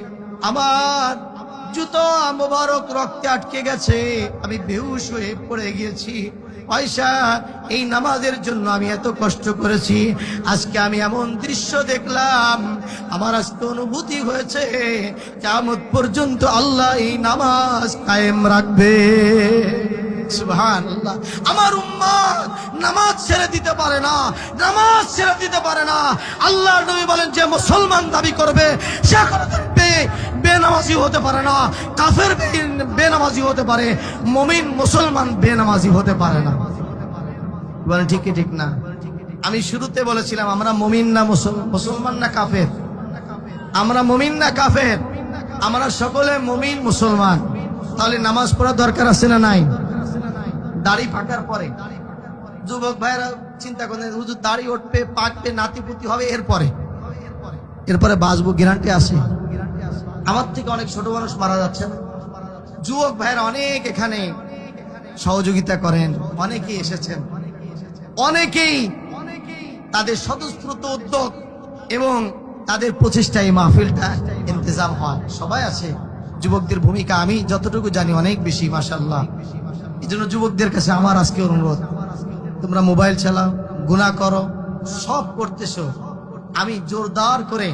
আমার জুতো মুবারক রক্তে আটকে গেছে, আমি বেহুশ হয়ে পড়ে গিয়েছি। আয়েশা, এই নামাজের জন্য আমি এত কষ্ট করেছি, আজকে আমি এমন দৃশ্য দেখলাম, আমার আজকে অনুভূতি হয়েছে কিয়ামত পর্যন্ত আল্লাহ এই নামাজ কায়েম রাখবে। সুবহানাল্লাহ। আমার উম্মত নামাজ ছেড়ে দিতে পারে না, নামাজ ছেড়ে দিতে পারে না। আল্লাহর নবী বলেন, যে মুসলমান দাবি করবে সে কোনোদিন বেনামাজি হতে পারে না। কাফের বেনামাজি হতে পারে, মুমিন মুসলমান বেনামাজি হতে পারে না। বলে ঠিক কি ঠিক না? আমি শুরুতে বলেছিলাম আমরা মুমিন না মুসলমান না কাফের? আমরা মুমিন না কাফের? আমরা সকলে মুমিন মুসলমান। তাহলে নামাজ পড়ার দরকার আছে না নাই? দাড়ি পাকার পরে যুবক ভাইরা চিন্তা করেন, হুজুর দাড়ি উঠবে, পাকবে, নাতিপুতি হবে, এরপরে বাঁচবো, গ্যারান্টি আছে? আমার থেকে অনেক ছোট মানুষ মারা যাচ্ছে না? যুবক ভাইরা অনেক এখানে সহযোগিতা করেন, অনেকেই এসেছেন, অনেকেই তাদের স্বতঃস্ফূর্ত উদ্যোগ এবং তাদের প্রচেষ্টায় মাহফিলটা ইন্তজাম হয়। সবাই আছে, যুবকদের ভূমিকা আমি যতটুকু জানি অনেক বেশি, মাশাআল্লাহ। এই জন্য যুবকদের কাছে আমার আজকে অনুরোধ, তোমরা মোবাইল চালাও, গুনাহ করো, সব করতেছো, আমি জোরদার করে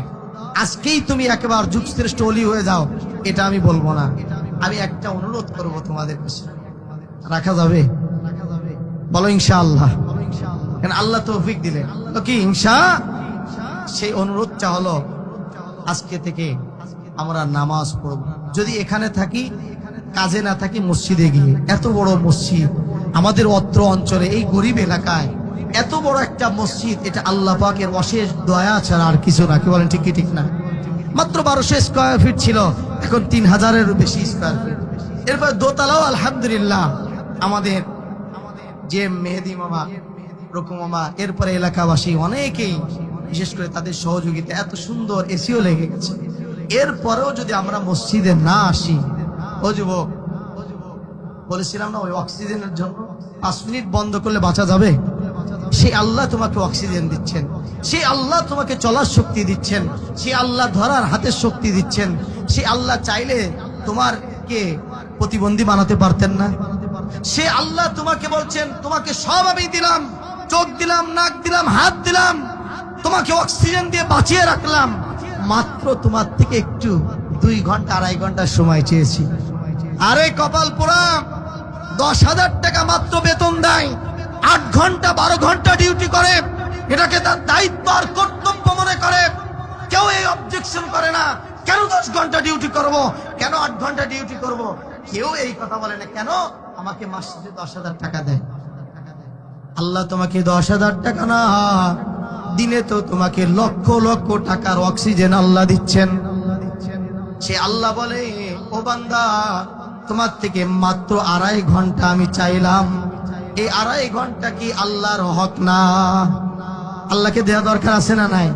আজকেই তুমি একেবারে যুগশ্রেষ্ঠ ওলি হয়ে যাও এটা আমি বলবো না। আমি একটা অনুরোধ করব তোমাদের কাছে, রাখা যাবে? বলো ইনশাআল্লাহ। কারণ আল্লাহ তৌফিক দিলেন তো কি ইনশা। সেই অনুরোধটা হলো আজকে থেকে আমরা নামাজ পড়ব, যদি এখানে থাকি, কাজে না থাকি, মসজিদে গিয়ে। এত বড় মসজিদ আমাদের অত্র অঞ্চলে, এই গরিব এলাকায় এত বড় একটা মসজিদ, এটা আল্লাহ পাকের অশেষ দয়া ছাড়া আর কিছু না। কি বলেন, ঠিক কি ঠিক না? মাত্র 1200 স্কয়ার ফিট ছিল, এখন 3000-এর বেশি স্কয়ার ফিট। এরপর দোতলাও আলহামদুলিল্লাহ আমাদের যে মেহেদি মামা, রকম মামা, এরপরে এলাকাবাসী অনেকেই, বিশেষ করে তাদের সহযোগিতা, এত সুন্দর এসিও লেগে গেছে। এরপরেও যদি আমরা মসজিদে না আসি, ও যুবক বলেছিলাম না, ওই অক্সিজেনের জন্য 5 মিনিট বন্ধ করলে বাঁচা যাবে? সেই আল্লাহ তোমাকে অক্সিজেন দিচ্ছেন, সেই আল্লাহ তোমাকে চলার শক্তি দিচ্ছেন, সেই আল্লাহ ধরার হাতের শক্তি দিচ্ছেন। সেই আল্লাহ চাইলে তোমাকে প্রতিবন্ধী বানাতে পারতেন না? সে আল্লাহ তোমাকে বলছেন, তোমাকে সব আমি দিলাম, চোখ দিলাম, নাক দিলাম, হাত দিলাম, তোমাকে অক্সিজেন দিয়ে বাঁচিয়ে রাখলাম, মাত্র তোমার থেকে একটু 2 ঘন্টা 2.5 ঘন্টা সময় চেয়েছি। আরে কপাল পোড়া, 10,000 টাকা মাত্র বেতন দেয়, 8 ঘন্টা 12 ঘন্টা ডিউটি করে, এটাকে তার দায়িত্ব আর কর্তব্য মনে করে। কেউ এই অবজেকশন করে না, কেন 10 ঘন্টা ডিউটি করব, কেন 8 ঘন্টা ডিউটি করব, কেউ এই কথা বলে না। কেন? আমাকে মাসে 10,000 টাকা দেয়। আল্লাহ তোমাকে 10,000 টাকা না, দিনে তো তোমাকে লক্ষ লক্ষ টাকার অক্সিজেন আল্লাহ দিচ্ছেন। সে আল্লাহ বলে, ও বান্দা, তোমার থেকে মাত্র 2.5 ঘন্টা আমি চাইলাম, এই 2.5 ঘন্টা কি আল্লাহর হক না? আল্লাহকে দেওয়া দরকার আছে না নাই?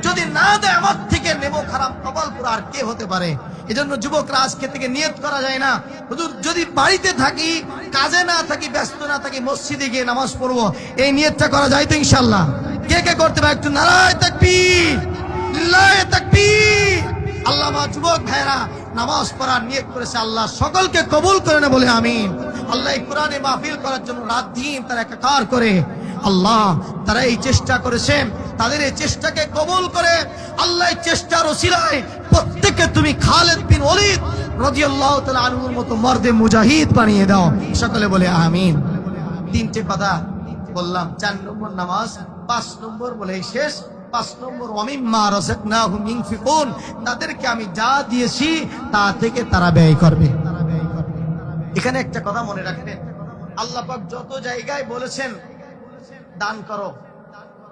যদি না দেয়, আমার থেকে নেব, খারাপ কপাল পুরো আর কে হতে পারে? এজন্য যুবকরা আজকে থেকে নিয়ত করা যায় না, হুজুর যদি বাড়িতে থাকি, কাজে না থাকি, ব্যস্ত না থাকি, মসজিদে গিয়ে নামাজ পড়বো, এই নিয়তটা করা যায় তো ইনশাআল্লাহ? কে কে করতে পারে একটু নারায়ে তাকবীর, লিল্লাহি তাকবীর। আল্লাহ মা যুবক ভাইরা নামাজ পড়ার নিয়ত করেছে, আল্লাহ সকলকে কবুল করে না বলে আমিন। আল্লাহ এই কোরআনে মাহফিল করার জন্য রাত দিন তারা একাকার করে, আল্লাহ তারা এই চেষ্টা করেছে, তাদের এই চেষ্টাকে কবুল করে আল্লাহ এই চেষ্টার ওসিলায় প্রত্যেককে তুমি খালিদ বিন ওলীদ রাদিয়াল্লাহু তাআলা আনহুর মতো মর্দে মুজাহিদ বানিয়ে দাও। সকলে বলে আমিন। 3টে কথা বললাম, 4 নম্বর নামাজ, 5 নম্বর বলে শেষ। 5 নম্বর ওয়ামিম্মা রাযাকনাহুম ইনফিকুন, তাদেরকে আমি যা দিয়েছি তা থেকে তারা ব্যয় করবে। এখানে একটা কথা মনে রাখবেন, আল্লাহ পাক যত জায়গায় বলেছেন দান করো,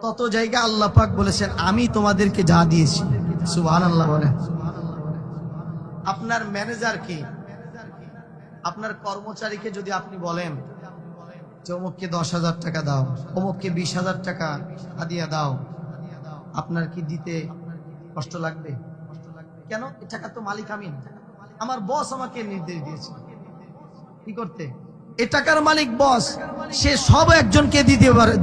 তত জায়গায় আল্লাহ পাক বলেছেন আমি তোমাদেরকে যা দিয়েছি। সুবহানাল্লাহ বলেন। আপনার ম্যানেজারকে, আপনার কর্মচারীকে যদি আপনি বলেন যে অমুককে 10,000 টাকা দাও, অমুককে 20,000 টাকা হাদিয়া দাও, আপনার কি দিতে কষ্ট লাগবে? কেন? এই টাকা তো মালিক আমি, আমার বস আমাকে নির্দেশ দিয়েছে কি করতে। এই টাকার মালিক বস, সে সব একজনকে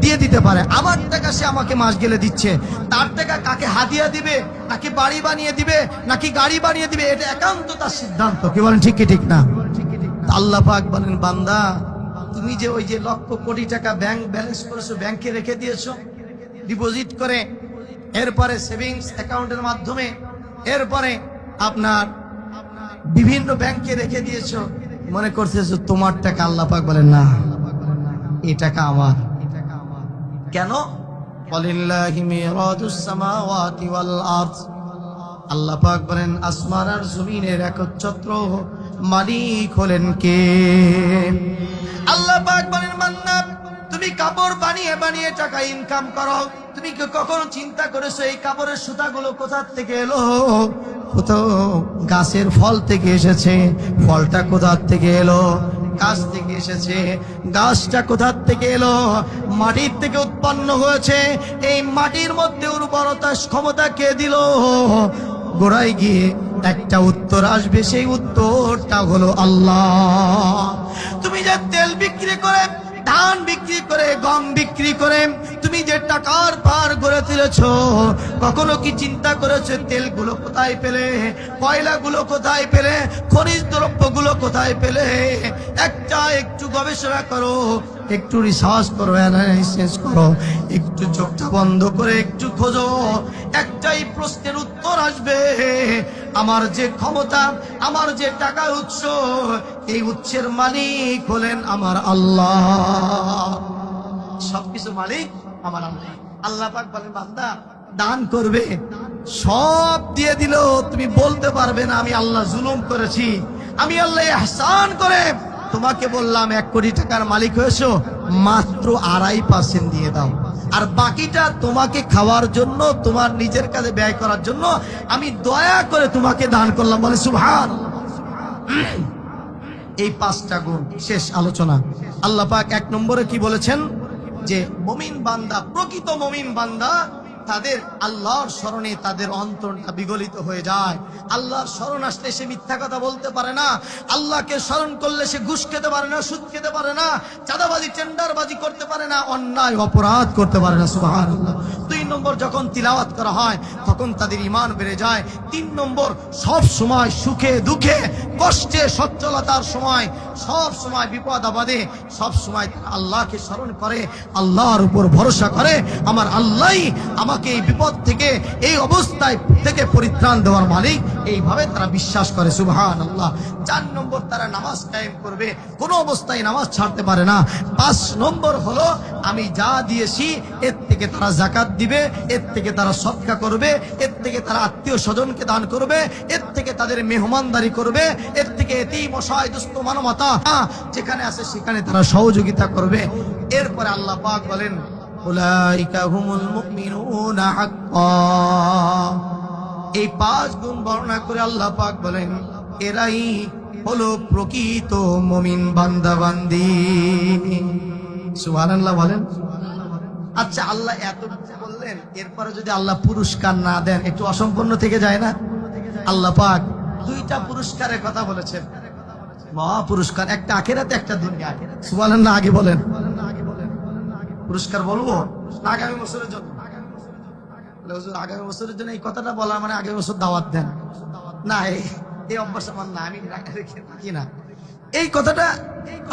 দিয়ে দিতে পারে। আমার টাকা সে আমাকে মাস গেলে দিচ্ছে, তার টাকা কাকে হাদিয়া দিবে, নাকি বাড়ি বানিয়ে দিবে, নাকি গাড়ি বানিয়ে দিবে, এটা একান্ত তার সিদ্ধান্ত। কি বলেন, ঠিক কি ঠিক না? আল্লাহ পাক বলেন, বান্দা তুমি যে ওই যে লক্ষ কোটি টাকা ব্যাংক ব্যালেন্স করেছো, ব্যাংকে রেখে দিয়েছো ডিপোজিট করে, এরপরে সেভিংস অ্যাকাউন্টের মাধ্যমে, এরপরে আপনার বিভিন্ন ব্যাংকে রেখে দিয়েছো, মনে করতেছো তোমার টাকা। আল্লাহ পাক বলেন না, এই টাকা আমার। কেন? ওয়ালিল্লাহি মিরাতুস সামাওয়াতি ওয়াল আরদ। আল্লাহ পাক বলেন আসমান আর জমিনের একচ্ছত্র মালিক হলেন কে? আল্লাহ পাক বলেন বান্দা তুমি কাপড় বানিয়ে বানিয়ে টাকা ইনকাম করো, তুমি কি কখনো চিন্তা করেছো এই কাপড়ের সুতাগুলো কোথা থেকে এলো? কোথাও গাছের ফল থেকে এসেছে, ফলটা কোথা থেকে এলো? গাছ থেকে এসেছে, গাছটা কোথা থেকে এলো? মাটির থেকে উৎপন্ন হয়েছে। এই মাটির মধ্যে উর্বরতার ক্ষমতা কে দিল? গোড়ায় গিয়ে একটা উত্তর আসবে, সেই উত্তরটা হলো আল্লাহ। তুমি যে তেল বিক্রি করে, ধান বিক্রি করে, গম বিক্রি করে, তুমি যে যে টাকার পার গড়ে তুলেছো, কখনো কি চিন্তা করেছো তেলগুলো কোথায় পেলে, কয়লাগুলো কোথায় পেলে, খনিজ দ্রব্যগুলো কোথায় পেলে? একটু গবেষণা করো, একটু রিসার্চ করো, অ্যানালাইসিস করো, একটু চোখটা বন্ধ করে একটু খোঁজো, একটাই প্রশ্নের উত্তর আসবে। আমার যে ক্ষমতা, আমার যে টাকার উৎস, এই উৎসের মালিক হলেন আমার আল্লাহ। সবকিছু মালিক আমার আল্লাহ। আল্লাহ পাক বলেন, বান্দা দান করবে, সব দিয়ে দিল, তুমি বলতে পারবে না আমি আল্লাহ জুলুম করেছি, আমি আল্লাহ ইহসান করে তোমাকে বললাম 1 কোটি টাকার মালিক হয়েছো, মাত্র 2.5% দিয়ে দাও, আর বাকিটা তোমাকে খাওয়ার জন্য, তোমার নিজের কাজে ব্যয় করার জন্য আমি দয়া করে তোমাকে দান করলাম। বলে সুবহানাল্লাহ। এই 5টা গুণ শেষ আলোচনা। আল্লাহ পাক 1 নম্বরে কি বলেছেন? যে মুমিন বান্দা, প্রকৃত মুমিন বান্দা, তাদের আল্লাহর স্মরণে তাদের অন্তরটা বিগলিত হয়ে যায়। আল্লাহর স্মরণ আসলে সে মিথ্যা কথা বলতে পারে না, আল্লাহকে স্মরণ করলে সে ঘুষ খেতে পারে না, সুদ খেতে পারে না, চাঁদাবাজি টেন্ডারবাজি করতে পারে না, অন্যায় অপরাধ করতে পারে না। সুবহানাল্লাহ। 2 নম্বর, যখন তিলাওয়াত করা হয় তখন তাদের ঈমান বেড়ে যায়। 3 নম্বর, সব সময় সুখে দুঃখে, কষ্টে সচ্ছলতার সময়, সব সময় বিপদ আপদে, সব সময় আল্লাহকে স্মরণ করে, আল্লাহর উপর ভরসা করে, আমার আল্লাহই আমাকে এই বিপদ থেকে, এই অবস্থায় থেকে পরিত্রাণ দেওয়ার মালিক। এইভাবে তারা বিশ্বাস করে। সুবহানাল্লাহ। 4 নম্বর, তারা নামাজ কায়েম করবে, কোনো অবস্থায় নামাজ ছাড়তে পারে না। 5 নম্বর হলো, আমি যা দিয়েছি এর থেকে তারা যাকাত দিবে, এর থেকে তারা সদকা করবে, এর থেকে তারা আত্মীয় স্বজনকে দান করবে, এর থেকে তাদের মেহমানদারি করবে, এর থেকে এতিম অসহায় দুস্থ মানবতা যেখানে আছে সেখানে তারা সহযোগিতা করবে। এরপরে আল্লাহ পাক বলেন, উলাইকা হুমুল মুমিনুনা হাক্কান। এই 5 গুণ বর্ণনা করে আল্লাহ পাক বলেন, এরাই হলো প্রকৃত মুমিন বান্দা বান্দি। সুবহানাল্লাহ বলেন। আচ্ছা, আল্লাহ এত বললেন, এরপরে যদি আল্লাহ পুরস্কার না দেন একটু অসম্পূর্ণ থেকে যায় না? আল্লাহ পাক 2টা পুরস্কারের কথা বলেছেন, মহা পুরস্কার, একটা আখিরাতে, একটা দুনিয়ায়। সুবহানাল্লাহ। আগে বলেন, পুরস্কার বলবো আগামী বছরের জন্য? আগামী বছরের জন্য এই কথাটা বলা মানে আগামী বছর দাওয়াত দেন না, এই অভ্যাস আমার না, আমি রাখি না। এই কথাটা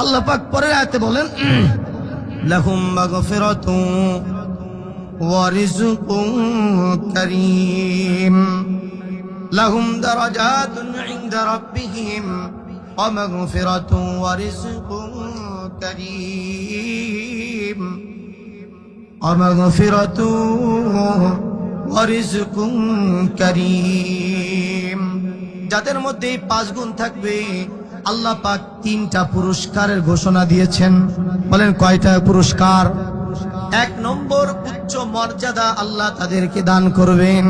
আল্লাহ পাক পরের আয়াতে বলেন, লাহুম মাগফিরাতুন ওয়া রিজকুন কারীম, লাহুম দারাজাতুন ইনদা রাব্বিহিম ওয়া মাগফিরাতুন ওয়া রিজকুন কারীম, যাদের মধ্যে এই 5 গুণ থাকবে আল্লাহ পাক 3টা পুরস্কারের ঘোষণা দিয়েছেন। বলেন কয়টা পুরস্কার? 1 নম্বর, উচ্চ মর্যাদা আল্লাহ তাদেরকে দান করবেন।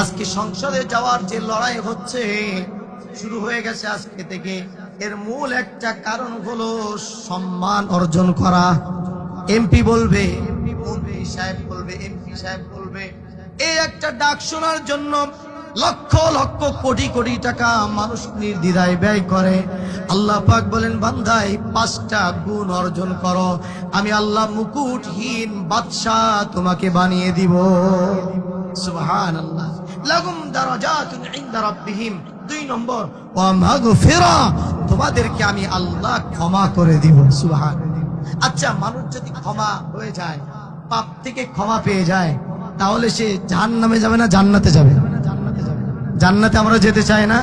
আজকে সংসদে যাওয়ার যে লড়াই হচ্ছে, শুরু হয়ে গেছে আজকে থেকে, এর মূল একটা কারণ হলো সম্মান অর্জন করা। এমপি বলবে, মন্ত্রী সাহেব বলবে, এমপি সাহেব বলবে, এই একটা ডাক শোনার জন্য লক্ষ লক্ষ কোটি কোটি টাকা মানুষ নির্দ্বিধায় ব্যয় করে। আল্লাহ পাক বলেন, বান্দা এই 5টা গুণ অর্জন করো, আমি আল্লাহ মুকুটহীন বাদশাহ তোমাকে বানিয়ে দিব। সুবহানাল্লাহ। লাহুম দারাজাতুন ইনদা রাব্বিহিম। 2 নম্বর, ওয়া মাগফিরা, তোমাদেরকে আমি আল্লাহ ক্ষমা করে দিব। সুবহানাল্লাহ। আচ্ছা, মানুষ যদি ক্ষমা হয়ে যায়, পাপ থেকে ক্ষমা পেয়ে যায়, তাহলে সে জাহান্নামে যাবে না জান্নাতে যাবে? জান্নাতে আমরা যেতে চাই না?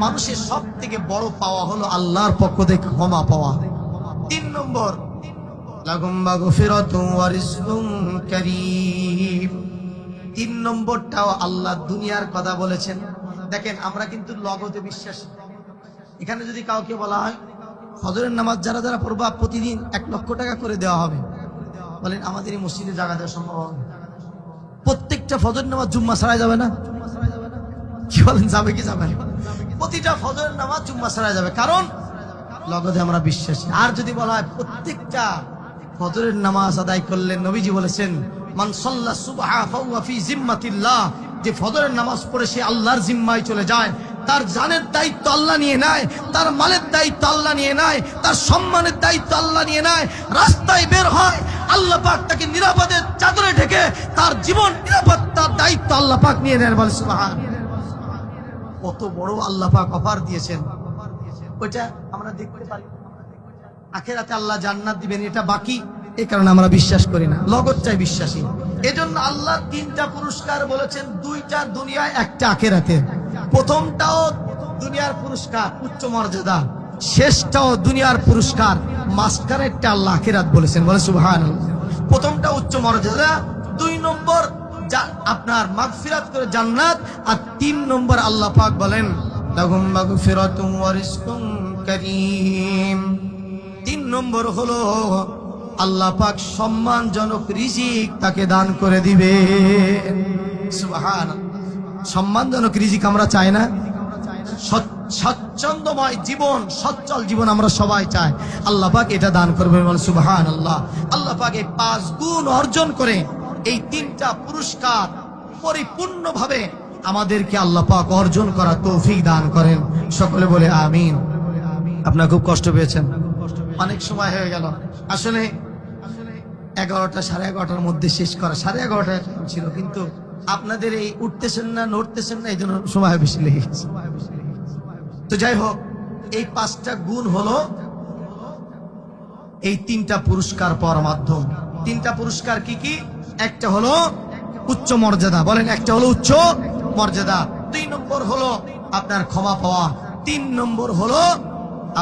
মানুষের সব থেকে বড় পাওয়া হলো আল্লাহর পক্ষ থেকে ক্ষমা পাওয়া। 3 নম্বর, লাহুম মাগফিরাতুন ওয়া রিজকুন কারীম। 3 নম্বরটাও আল্লাহ দুনিয়ার কথা বলেছেন। দেখেন, আমরা কিন্তু লগতে বিশ্বাসী। এখানে যদি কাউকে বলা হয় ফজরের নামাজ যারা যারা পড়বা প্রতিদিন 1 লক্ষ টাকা করে দেওয়া হবে, বলেন আমাদের এই মসজিদে জায়গা দেওয়া সম্ভব হবে? প্রত্যেকটা ফজরের নামাজ জুম্মা ছাড়াই যাবে না? কি বলেন, যাবে কি যাবে? প্রতিটা ফজরের নামাজ জুম্মা ছাড়াই যাবে, কারণ লগতে আমরা বিশ্বাসী। আর যদি বলা হয় প্রত্যেকটা ফজরের নামাজ আদায় করলে, নবীজি বলেছেন, মান সাল্লা সুবহা ফাহুয়া ফি জিম্মাতিল্লাহ, যে ফজরের নামাজ পড়ে সে আল্লাহর জিম্মায় চলে যায়, তার জানের দায়িত্ব আল্লাহ নিয়ে নেয়, তার মালের দায়িত্ব আল্লাহ নিয়ে নেয়, তার সম্মানের দায়িত্ব আল্লাহ নিয়ে নেয়। রাস্তায় বের হয়, আল্লাহ পাক তাকে নিরাপদে চাদর থেকে তার জীবন নিরাপত্তার দায়িত্ব আল্লাহ পাক নিয়ে নেন। বলে সুবহান। কত বড় আল্লাহ পাক অফার দিয়েছেন, ওইটা আমরা দেখতে পারি। আখিরাতে আল্লাহ জান্নাত দিবেন, এটা বাকি, এই কারণে আমরা বিশ্বাস করি না, লগত চাই বিশ্বাসী। এজন্য আল্লাহ 3টা পুরস্কার বলেছেন, 2টা দুনিয়ায়, 1টা আখিরাতে। প্রথমটাও দুনিয়ার পুরস্কার উচ্চ মর্যাদা, শেষটাও দুনিয়ার পুরস্কার, মাঝখানেরটা আল্লাহ আখিরাত বলেছেন। বলে সুবহানাল্লাহ। প্রথমটা উচ্চ মর্যাদা, 2 নম্বর আপনার মাগফিরাত করে জান্নাত, আর 3 নম্বর আল্লাহ পাক বলেন লাহুম মাগফিরাতুম ওয়া রিজকুম কারীম। 3 নম্বর হলো আল্লাহ পাক সম্মানজনক রিজিক তাকে দান করে দিবে। সুবহানাল্লাহ। সম্মানজনক রিজিক আমরা চাই না? স্বচ্ছন্দময় জীবন, সচ্ছল জীবন আমরা সবাই চাই। আল্লাহ পাক এটা দান করবেন। বলে সুবহানাল্লাহ। আল্লাহ পাক এই 5 গুণ অর্জন করে এই 3টা পুরস্কার পরিপূর্ণভাবে আমাদেরকে আল্লাহ পাক অর্জন করা তৌফিক দান করেন। সকলে বলে আমিন। আপনারা খুব কষ্ট পেয়েছেন, অনেক সময় হয়ে গেল। আসলে 11টা 11:30টার মধ্যে শেষ করা, 11:30 ছিল, কিন্তু আপনাদের এই উঠতেছেন না নড়তেছেন না, এই জন্য সময় বেশি লেগে গেছে। তো যাই হোক, এই 5টা গুণ হলো এই 3টা পুরস্কার পাওয়ার মাধ্যম। 3টা পুরস্কার কি কি? একটা হলো উচ্চ মর্যাদা, বলেন একটা হলো উচ্চ মর্যাদা, 2 নম্বর হলো আপনার ক্ষমা পাওয়া, 3 নম্বর হলো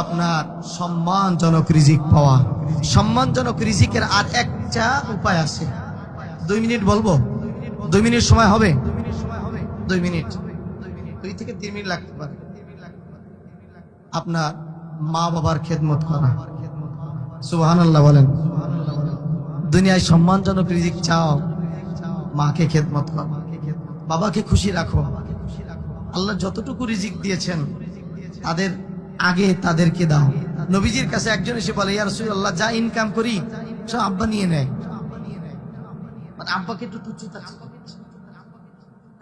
আপনার সম্মানজনক রিজিক পাওয়া। সম্মানজনক রিজিকের আর একটা উপায় আছে। 2 মিনিট বলবো? 2 মিনিট সময় হবে? 2 মিনিট, 2 থেকে 3 মিনিট লাগতে পারে। আপনার মা বাবার খেদমত করা। সুবহানাল্লাহ বলেন। দুনিয়ায় সম্মানজনক রিজিক চাও, মাকে খেদমত করো, বাবাকে খুশি রাখো। আল্লাহ যতটুকু রিজিক দিয়েছেন তাদের আগে তাদেরকে দাও। নবীজির কাছে একজন এসে বলে, ইয়া রাসূলুল্লাহ, যা ইনকাম করি সব আব্বা নিয়ে নেয়। মানে আব্বাকে একটু তুচ্ছ তাচ্ছ,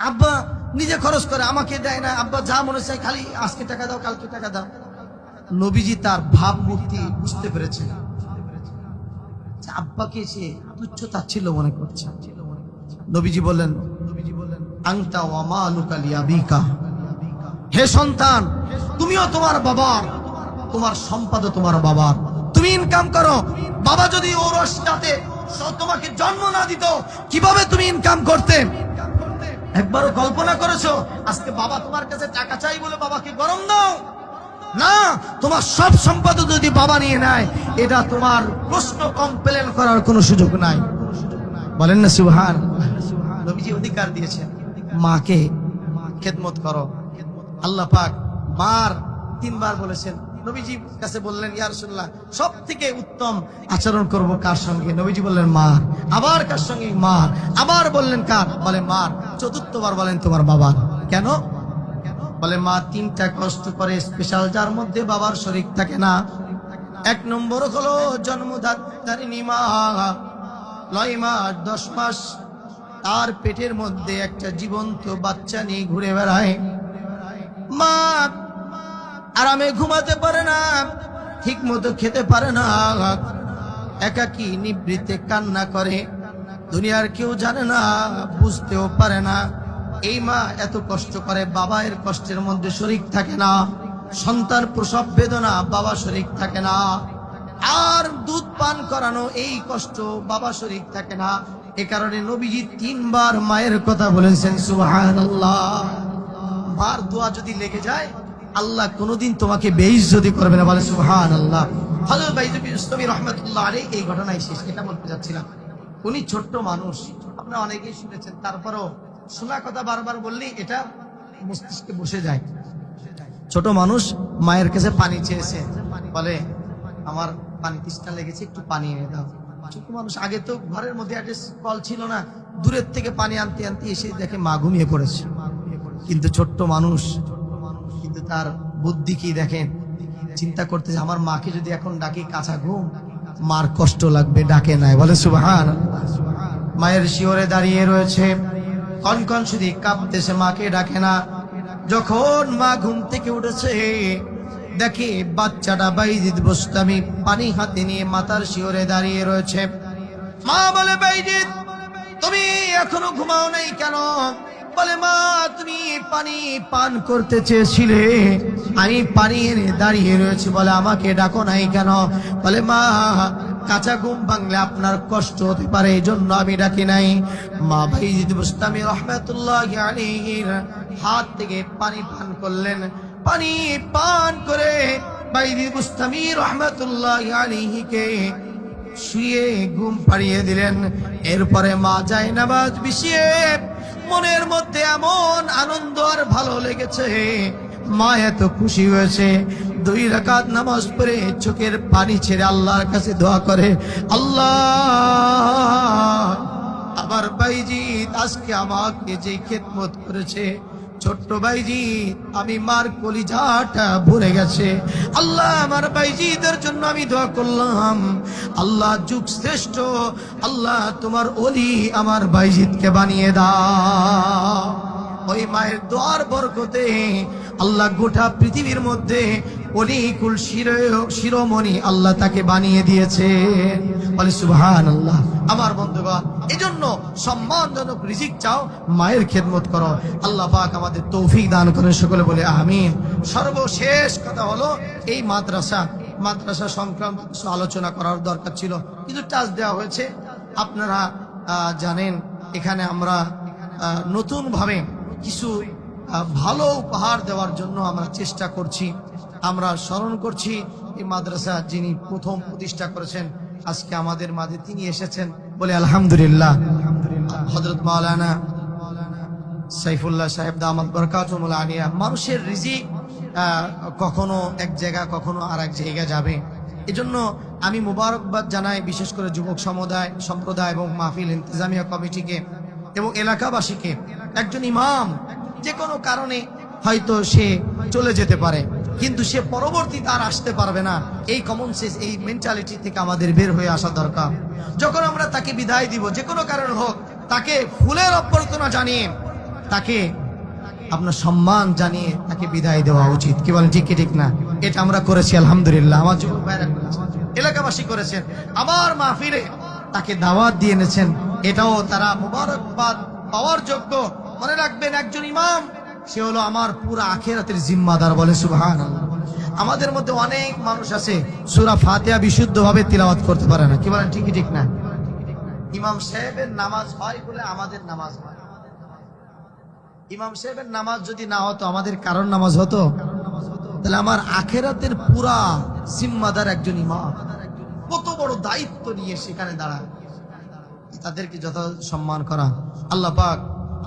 আব্বা নিজে খরচ করে, আমাকে দেয় না। আব্বা যা মনে চায় খালি আজকে টাকা দাও, কালকে টাকা দাও। নবীজি তার ভাবমূর্তি বুঝতে পেরেছেন, আব্বাকে সে তুচ্ছ তাচ্ছিল্য মনে করছে। নবীজি বললেন, আনতা ওয়া মালুকা লিআবিকা, হে সন্তান, তুমিও তোমার বাবার, তোমার সম্পদও তোমার বাবার। তুমি ইনকাম করো। বাবা যদি ওরসটাতে তোমাকে জন্ম না দিত, কিভাবে তুমি ইনকাম করতে? একবারও কল্পনা করেছো আজকে বাবা তোমার কাছে টাকা চাই বলে বাবাকে গরম দাও? না, তোমার সব সম্পদ যদি বাবা নিয়ে নেয়, এটা তোমার প্রশ্ন কমপ্লেন করার কোনো সুযোগ নাই। বলেন না সুবহান। নবীজি অধিকার দিয়েছেন, মাকে খেদমত করো। আল্লাহ পাক মার 3 বার বলেছেন। নবীজি কাছে বললেন, ইয়া রাসূলুল্লাহ, সব থেকে উত্তম আচরণ করব কার সঙ্গে? নবীজি বললেন মার। আবার কার সঙ্গে? মার। আবার বললেন কার? বলে মার। 4বার বলেন তোমার বাবার। কেন? বলে মা 3টা কষ্ট করে স্পেশাল, যার মধ্যে বাবার শরীক থাকে না। 1 নম্বর হলো জন্মদাত্রী মা, 9 মাস 10 মাস তার পেটের মধ্যে একটা জীবন্ত বাচ্চা নিয়ে ঘুরে বেড়ায়। মা আরামে ঘুমাতে পারে না, ঠিক মতো খেতে পারে না, একাকী নিভৃতে কান্না করে। দুনিয়ার কেউ জানে না, বুঝতেও পারে না। এই মা এত কষ্ট করে, বাবা এর কষ্টের মধ্যে শরীক থাকে না। সন্তান প্রসব বেদনা, বাবা শরীক থাকে না। আর দুধ পান করানো, এই কষ্ট, বাবা শরীক থাকে না। এ কারণে নবীজি 3 বার মায়ের কথা বলেছেন। সুবহানাল্লাহ। মার দোয়া যদি লেগে যায়, আল্লাহ কোনোদিন তোমাকে বেইজ্জতি করবে না। বলে সুবহানাল্লাহ। হযরত বাইজিদ বিস্তামি রাহমাতুল্লাহ আলাইহি এই ঘটনায় শেষ, এটা বলতে যাচ্ছিলাম। উনি ছোট্ট মানুষ, আপনারা অনেকেই শুনেছেন, তারপরও শোনা কথা বারবার বললেই এটা মস্তিষ্কে বসে যায়। ছোট মানুষ মায়ের কাছে পানি চেয়েছে, বলে আমার পানি তৃষ্ণা লেগেছে, একটু পানি এনে দাও। ছোট মানুষ, আগে তো ঘরের মধ্যে একটা কল ছিল না, দূরের থেকে পানি আনতে আনতে এসে দেখে মা ঘুমিয়ে পড়েছে। কিন্তু ছোট্ট মানুষ, কিন্তু তার বুদ্ধি কি দেখেন, চিন্তা করতেছে আমার মাকে যদি এখন ডাকি, কাঁচা ঘুম, মার কষ্ট লাগবে, ডাকে নাই। বলে সুবহানাল্লাহ। মায়ের শিওরে দাঁড়িয়ে রয়েছে, কনকন শুধু কাঁপতেছে, মাকে ডাকে না। যখন মা ঘুম থেকে উঠেছে, দেখে বাচ্চাটা বাইজিদ বুস্তামি পানি হাতে নিয়ে মাথার শিওরে দাঁড়িয়ে রয়েছে। মা বলে, বাইজিদ তুমি এখনো ঘুমাও নাই কেন? বলে মা তুমি পানি পান করতে চেয়েছিলে, আমি পানি এনে দাঁড়িয়ে রয়েছি, বলে আমাকে ডাকো নাই কেন? বলে মা কাঁচা ঘুম ভাঙলে আপনার কষ্ট হতে পারে, এই জন্য আমি ডাকি নাই। মা বাইজিদ বুস্তামি রহমাতুল্লাহি আলাইহির হাত থেকে পানি পান করলেন। পানি পান করে বাইজিদ বুস্তামি রহমাতুল্লাহি আলাইহিকে শুয়ে ঘুম পাড়িয়ে দিলেন। এরপরে মা জায়নামাজ বিছিয়ে মনের মধ্যে এমন আনন্দ আর ভালো লেগেছে, মা এত খুশি হয়েছে, 2 রাকাত নামাজ পড়ে চোখের পানি ছেড়ে আল্লাহর কাছে দোয়া করে, আল্লাহ আমার বাইজিৎ আজকে আমাকে যে খেদমত করেছে, ছোট্ট বাইজিৎ আমি মার কলিজাটা ভরে গেছে, আল্লাহ আমার বাইজিদের জন্য আমি দোয়া করলাম, আল্লাহ যুগ শ্রেষ্ঠ, আল্লাহ তোমার ওলি আমার বাইজিদকে বানিয়ে দাও। ওই মায়ের দোয়ার বরকতে আল্লাহ গোটা পৃথিবীর মধ্যে অলিকুল শিরোমণি আল্লাহ তাকে বানিয়ে দিয়েছে। বলে সুবহানাল্লাহ। আমার বন্ধুগণ, এজন্য সম্মানজনক রিজিক চাও, মায়ের খেদমত করো, আল্লাহ পাক আমাদের তৌফিক দান করেন, সকলে বলে আমিন। সর্বশেষ কথা হলো এই মাদ্রাসা সংক্রান্ত কিছু আলোচনা করার দরকার ছিল, কিন্তু টাচ দেওয়া হয়েছে। আপনারা জানেন এখানে আমরা নতুন ভাবে কিছু ভালো উপহার দেওয়ার জন্য আমরা চেষ্টা করছি। আমরা স্মরণ করছি এই মাদ্রাসা যিনি প্রথম প্রতিষ্ঠা করেছেন, আজকে আমাদের মাঝে তিনি এসেছেন, বলে আলহামদুলিল্লাহ। হযরত মাওলানা সাইফুল্লাহ সাহেব দামাত বরকাতুহুল আলিয়া। মানুষের রিজিক কখনো এক জায়গা কখনো আর এক জায়গা যাবে, এজন্য আমি মুবারকবাদ জানাই বিশেষ করে যুবক সম্প্রদায় এবং মাহফিল ইন্তেজামিয়া কমিটিকে এবং এলাকাবাসীকে। একজন ইমাম যে কোনো কারণে হয়তো সে চলে যেতে পারে, কিন্তু সে পরবর্তীতে আর আসতে পারবে না। এই কমন সেন্স, এই মেন্টালিটি থেকে আমাদের বের হয়ে আসা দরকার। যখন আমরা তাকে বিদায় দিব, যে কোনো কারণ হোক, তাকে ফুলের অভ্যর্থনা জানিয়ে, তাকে আপনার সম্মান জানিয়ে তাকে বিদায় দেওয়া উচিত। কি বলেন, ঠিক কি ঠিক না? এটা আমরা করেছি আলহামদুলিল্লাহ। আমার যুবক ভাইরা করেছেন, এলাকাবাসী করেছেন, আমার মাহফিলে তাকে দাওয়াত দিয়ে এনেছেন, এটাও তারা মুবারকবাদ পাওয়ার যোগ্য। মনে রাখবেন, একজন ইমাম সে হলো আমার পুরো আখিরাতের জিম্মাদার। বলে সুবহানাল্লাহ। আমাদের মধ্যে অনেক মানুষ আছে সূরা ফাতিহা বিশুদ্ধভাবে তিলাওয়াত করতে পারে না। কি বলেন, ঠিক কি ঠিক না? ইমাম সাহেবের নামাজ হয় বলে আমাদের নামাজ হয়। ইমাম সাহেবের নামাজ যদি না হতো, আমাদের কারণ নামাজ হতো, তাহলে আমার আখিরাতের পুরা জিম্মাদার একজন ইমাম, কত বড় দায়িত্ব নিয়ে সেখানে দাঁড়ায়। তাদেরকে যথাযথ সম্মান করা। আল্লাহ পাক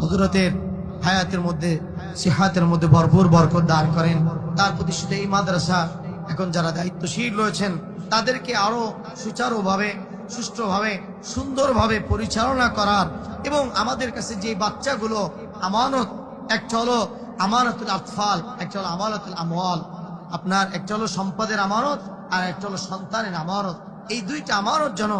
হযরতের হায়াতের মধ্যে, সিহাতের মধ্যে ভরপুর বরকত দান করেন। তার প্রতিষ্ঠিত এই মাদ্রাসা এখন যারা দায়িত্বশীল রয়েছেন, তাদেরকে আরো সুচারুভাবে, সুষ্ঠুভাবে, সুন্দরভাবে পরিচালনা করার, এবং আমাদের কাছে যে বাচ্চাগুলো আমানত, একটা হলো আমানতুল আতফাল, একটা হলো আমানতুল আমওয়াল, আপনার একটা হলো সম্পদের আমানত আর একটা হলো সন্তানের আমানত। এই দুইটা আমানত যেন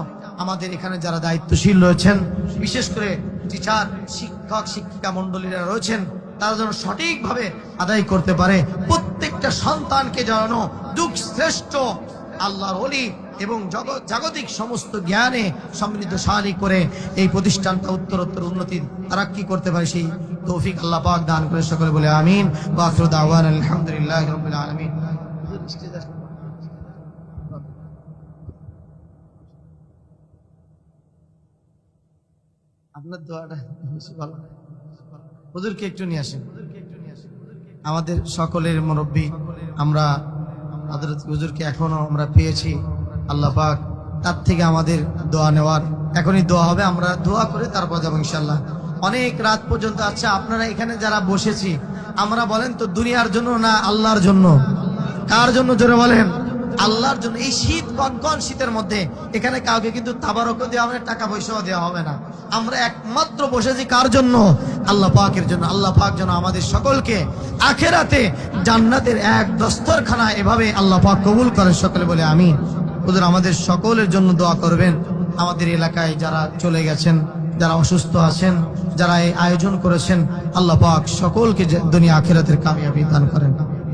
আমাদের এখানে যারা দায়িত্বশীল রয়েছেন, বিশেষ করে টিচার, শিক্ষক শিক্ষিকা মন্ডলীরা রয়েছেন, তারা যেন সঠিকভাবে আদায় করতে পারে। প্রত্যেকটা সন্তানকে যেন যুগ শ্রেষ্ঠ আল্লাহর ওলি এবং জাগতিক সমস্ত জ্ঞানে সমৃদ্ধশালী করে এই প্রতিষ্ঠানটা উত্তরোত্তর উন্নতি তারাক্কি করতে পারে, সেই তৌফিক আল্লাহ পাক দান করে, সকলে বলে আমিন। ওয়া আখিরু দাওয়ানা আলহামদুলিল্লাহি রাব্বিল আলামিন। আপনার দোয়াটা বেশি ভালো। হুজুরকে একটু নিয়ে আসেন, আমাদের সকলের মুরব্বী। আমরা হযরত হুজুরকে এখনো আমরা পেয়েছি, আল্লাহ পাক তার থেকে আমাদের দোয়া নেওয়ার, এখনই দোয়া হবে, আমরা দোয়া করে তারপর যাবো ইনশাল্লাহ। অনেক রাত পর্যন্ত। আচ্ছা, আপনারা এখানে যারা বসেছি, আমরা বলেন তো দুনিয়ার জন্য না আল্লাহর জন্য? কার জন্য জোরে বলেন? আল্লাহর জন্য। এই শীত, কনকন শীতের মধ্যে এখানে কাউকে কিন্তু তাবারকও দেওয়া হবে না, টাকা পয়সাও দেওয়া হবে না। আমরা একমাত্র বসেছি কার জন্য? আল্লাহ পাকের জন্য। আল্লাহ পাক যেন আমাদের সকলকে আখিরাতে জান্নাতের এক দস্তরখানা এভাবে আল্লাহ পাক কবুল করেন, সকলে বলে আমিন। হুজুর আমাদের সকলের জন্য দোয়া করবেন। আমাদের এলাকায় যারা চলে গেছেন, যারা অসুস্থ আছেন, যারা এই আয়োজন করেছেন, আল্লাহ পাক সকলকে দুনিয়া আখিরাতের কামিয়াবি দান করেন।